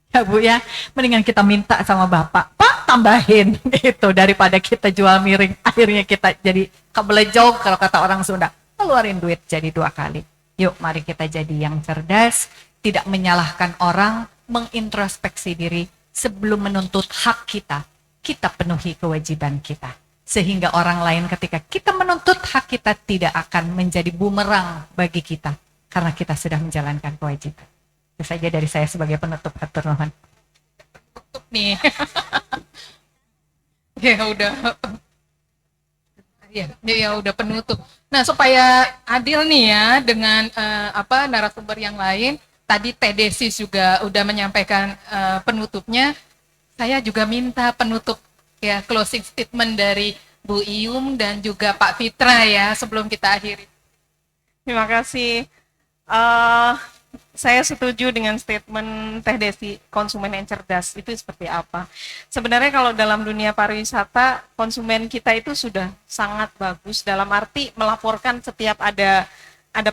Ya Bu ya, mendingan kita minta sama Bapak, Pak tambahin itu daripada kita jual miring, akhirnya kita jadi kebelejog kalau kata orang Sunda, keluarin duit jadi 2 kali. Yuk mari kita jadi yang cerdas, tidak menyalahkan orang, mengintrospeksi diri sebelum menuntut hak kita. Kita penuhi kewajiban kita. Sehingga orang lain ketika kita menuntut hak kita tidak akan menjadi bumerang bagi kita. Karena kita sudah menjalankan kewajiban. Itu saja dari saya sebagai penutup, hatur nuhun. Tutup nih. Ya udah. Ya udah penutup. Nah, supaya adil nih ya dengan narasumber yang lain, tadi Teh Desi juga udah menyampaikan penutupnya. Saya juga minta penutup ya, closing statement dari Bu Iyum dan juga Pak Fitra ya sebelum kita akhiri. Terima kasih. Saya setuju dengan statement Teh Desi, konsumen yang cerdas itu seperti apa. Sebenarnya kalau dalam dunia pariwisata, konsumen kita itu sudah sangat bagus dalam arti melaporkan setiap ada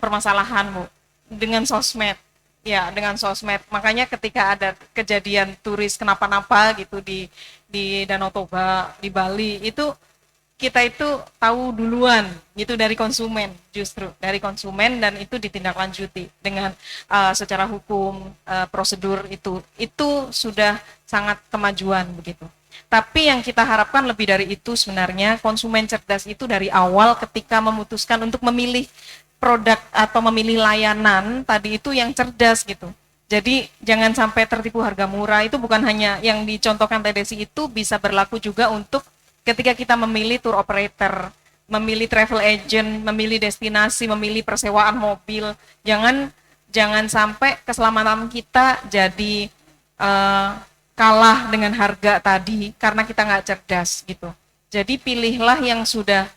permasalahan, Bu, dengan sosmed. Ya, dengan sosmed. Makanya ketika ada kejadian turis kenapa-napa gitu di Danau Toba, di Bali, itu kita itu tahu duluan gitu dari konsumen, justru dari konsumen, dan itu ditindaklanjuti dengan secara hukum, prosedur itu sudah sangat kemajuan begitu. Tapi yang kita harapkan lebih dari itu sebenarnya, konsumen cerdas itu dari awal ketika memutuskan untuk memilih produk atau memilih layanan tadi itu yang cerdas gitu. Jadi jangan sampai tertipu harga murah. Itu bukan hanya yang dicontohkan Teh Desi, itu bisa berlaku juga untuk ketika kita memilih tour operator, memilih travel agent, memilih destinasi, memilih persewaan mobil. Jangan sampai keselamatan kita jadi kalah dengan harga tadi karena kita nggak cerdas gitu. Jadi pilihlah yang sudah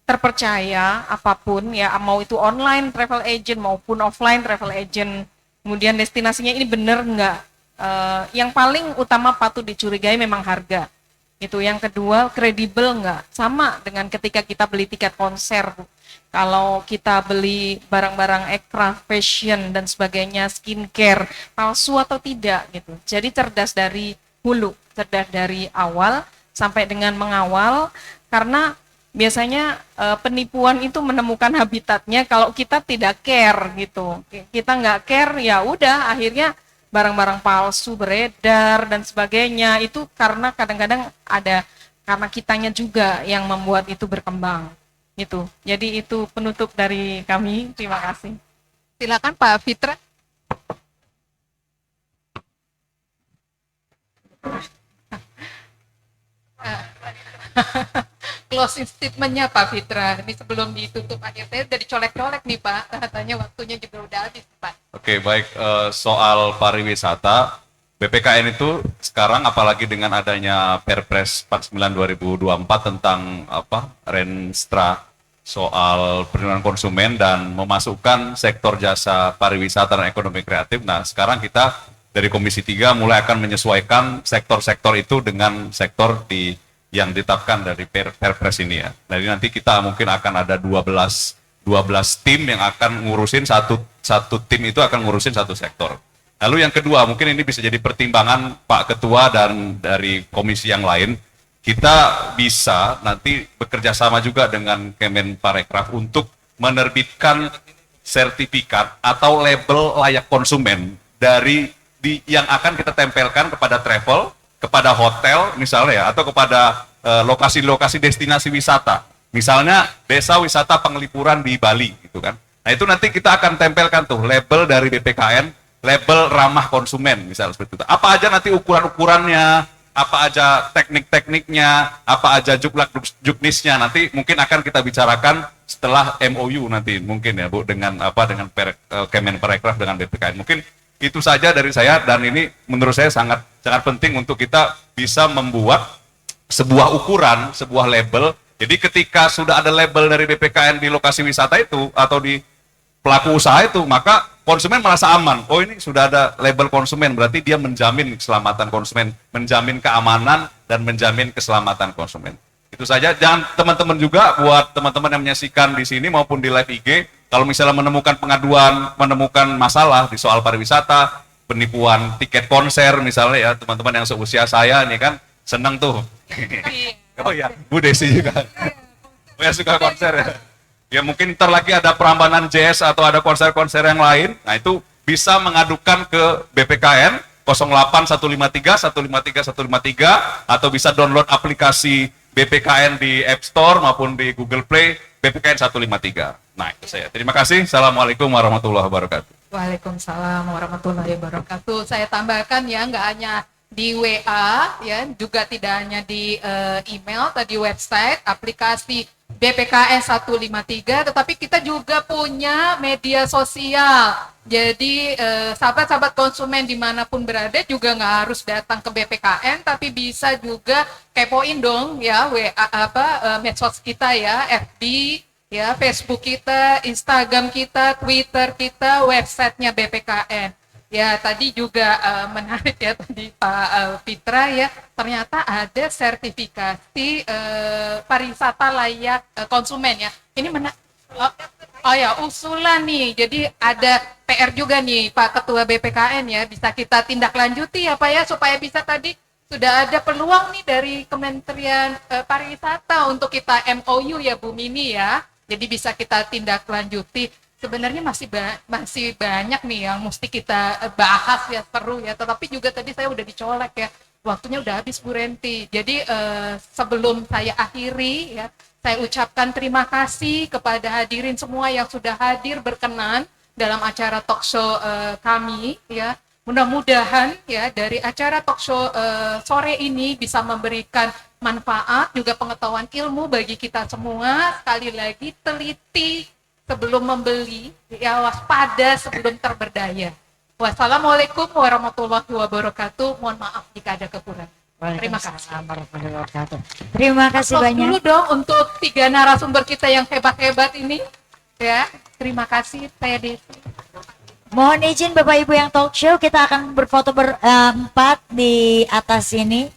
terpercaya apapun ya, mau itu online travel agent maupun offline travel agent. Kemudian destinasinya ini benar nggak? Yang paling utama patut dicurigai memang harga. Itu yang kedua, kredibel nggak? Sama dengan ketika kita beli tiket konser. Kalau kita beli barang-barang aircraft, fashion dan sebagainya, skincare, palsu atau tidak gitu. Jadi cerdas dari hulu, cerdas dari awal sampai dengan mengawal, karena biasanya penipuan itu menemukan habitatnya kalau kita tidak care gitu. Kita nggak care, ya udah akhirnya barang-barang palsu beredar dan sebagainya. Itu karena kadang-kadang karena kitanya juga yang membuat itu berkembang. Itu. Jadi itu penutup dari kami. Terima kasih. Silakan Pak Fitra. Closing statement-nya Pak Fitra. Ini sebelum ditutup akhirnya udah dicolek-colek nih Pak. Katanya waktunya juga udah habis Pak. Oke, baik. Soal pariwisata, BPKN itu sekarang apalagi dengan adanya Perpres 49 2024 tentang Renstra soal perlindungan konsumen dan memasukkan sektor jasa pariwisata dan ekonomi kreatif. Nah, sekarang kita dari Komisi 3 mulai akan menyesuaikan sektor-sektor itu dengan sektor yang ditetapkan dari Perpres ini ya. Jadi nanti kita mungkin akan ada 12 tim yang akan ngurusin satu tim itu akan ngurusin satu sektor. Lalu yang kedua, mungkin ini bisa jadi pertimbangan Pak Ketua dan dari komisi yang lain, kita bisa nanti bekerja sama juga dengan Kemenparekraf untuk menerbitkan sertifikat atau label layak konsumen yang akan kita tempelkan kepada travel, kepada hotel misalnya ya, atau kepada lokasi-lokasi destinasi wisata. Misalnya desa wisata Penglipuran di Bali gitu kan. Nah, itu nanti kita akan tempelkan tuh label dari BPKN, label ramah konsumen misalnya seperti itu. Apa aja nanti ukuran-ukurannya, apa aja teknik-tekniknya, apa aja juknisnya, nanti mungkin akan kita bicarakan setelah MOU nanti mungkin ya Bu, dengan Kemenparekraf dengan BPKN. Mungkin itu saja dari saya, dan ini menurut saya sangat penting untuk kita bisa membuat sebuah ukuran, sebuah label. Jadi ketika sudah ada label dari BPKN di lokasi wisata itu atau di pelaku usaha itu, maka konsumen merasa aman. Oh, ini sudah ada label konsumen, berarti dia menjamin keselamatan konsumen, menjamin keamanan dan menjamin keselamatan konsumen. Itu saja. Jangan teman-teman juga, buat teman-teman yang menyaksikan di sini maupun di live IG, kalau misalnya menemukan pengaduan, menemukan masalah di soal pariwisata, penipuan tiket konser misalnya ya, teman-teman yang seusia saya ini kan senang tuh. Oh ya, Bu Desi juga. Oh ya, suka konser ya. Ya mungkin ntar lagi ada Prambanan Jazz atau ada konser-konser yang lain. Nah, itu bisa mengadukan ke BPKN 08153 153 153 atau bisa download aplikasi BPKN di App Store maupun di Google Play BPKN 153. Nah, itu saya. Terima kasih. Assalamualaikum warahmatullahi wabarakatuh. Waalaikumsalam warahmatullahi wabarakatuh. Saya tambahkan ya, nggak hanya di WA ya, juga tidak hanya di email, tadi website, aplikasi BPKN 153, tetapi kita juga punya media sosial. Jadi sahabat-sahabat konsumen dimanapun berada juga nggak harus datang ke BPKN, tapi bisa juga kepoin dong ya medsos kita ya, FB ya, Facebook kita, Instagram kita, Twitter kita, websitenya BPKN. Ya, tadi juga menarik ya tadi Pak Fitra ya, ternyata ada sertifikasi pariwisata layak konsumen ya. Ini usulan nih. Jadi ada PR juga nih Pak Ketua BPKN ya, bisa kita tindak lanjuti ya Pak ya, supaya bisa tadi sudah ada peluang nih dari Kementerian Pariwisata untuk kita MOU ya Bu Mini ya. Jadi bisa kita tindak lanjuti. Sebenarnya masih banyak nih yang mesti kita bahas ya, seru ya, tetapi juga tadi saya udah dicolek ya, waktunya udah habis Bu Renti. Jadi sebelum saya akhiri ya, saya ucapkan terima kasih kepada hadirin semua yang sudah hadir berkenan dalam acara talk show kami ya. Mudah-mudahan ya dari acara talk show sore ini bisa memberikan manfaat juga pengetahuan ilmu bagi kita semua. Sekali lagi teliti sebelum membeli, ya waspada sebelum terberdaya. Wassalamualaikum warahmatullahi wabarakatuh. Mohon maaf jika ada kekurangan. Terima kasih. Terima kasih Aplaus banyak. dulu dong untuk 3 narasumber kita yang hebat-hebat ini. Ya, terima kasih saya Desi. Mohon izin Bapak Ibu yang talk show, kita akan berfoto berempat di atas sini.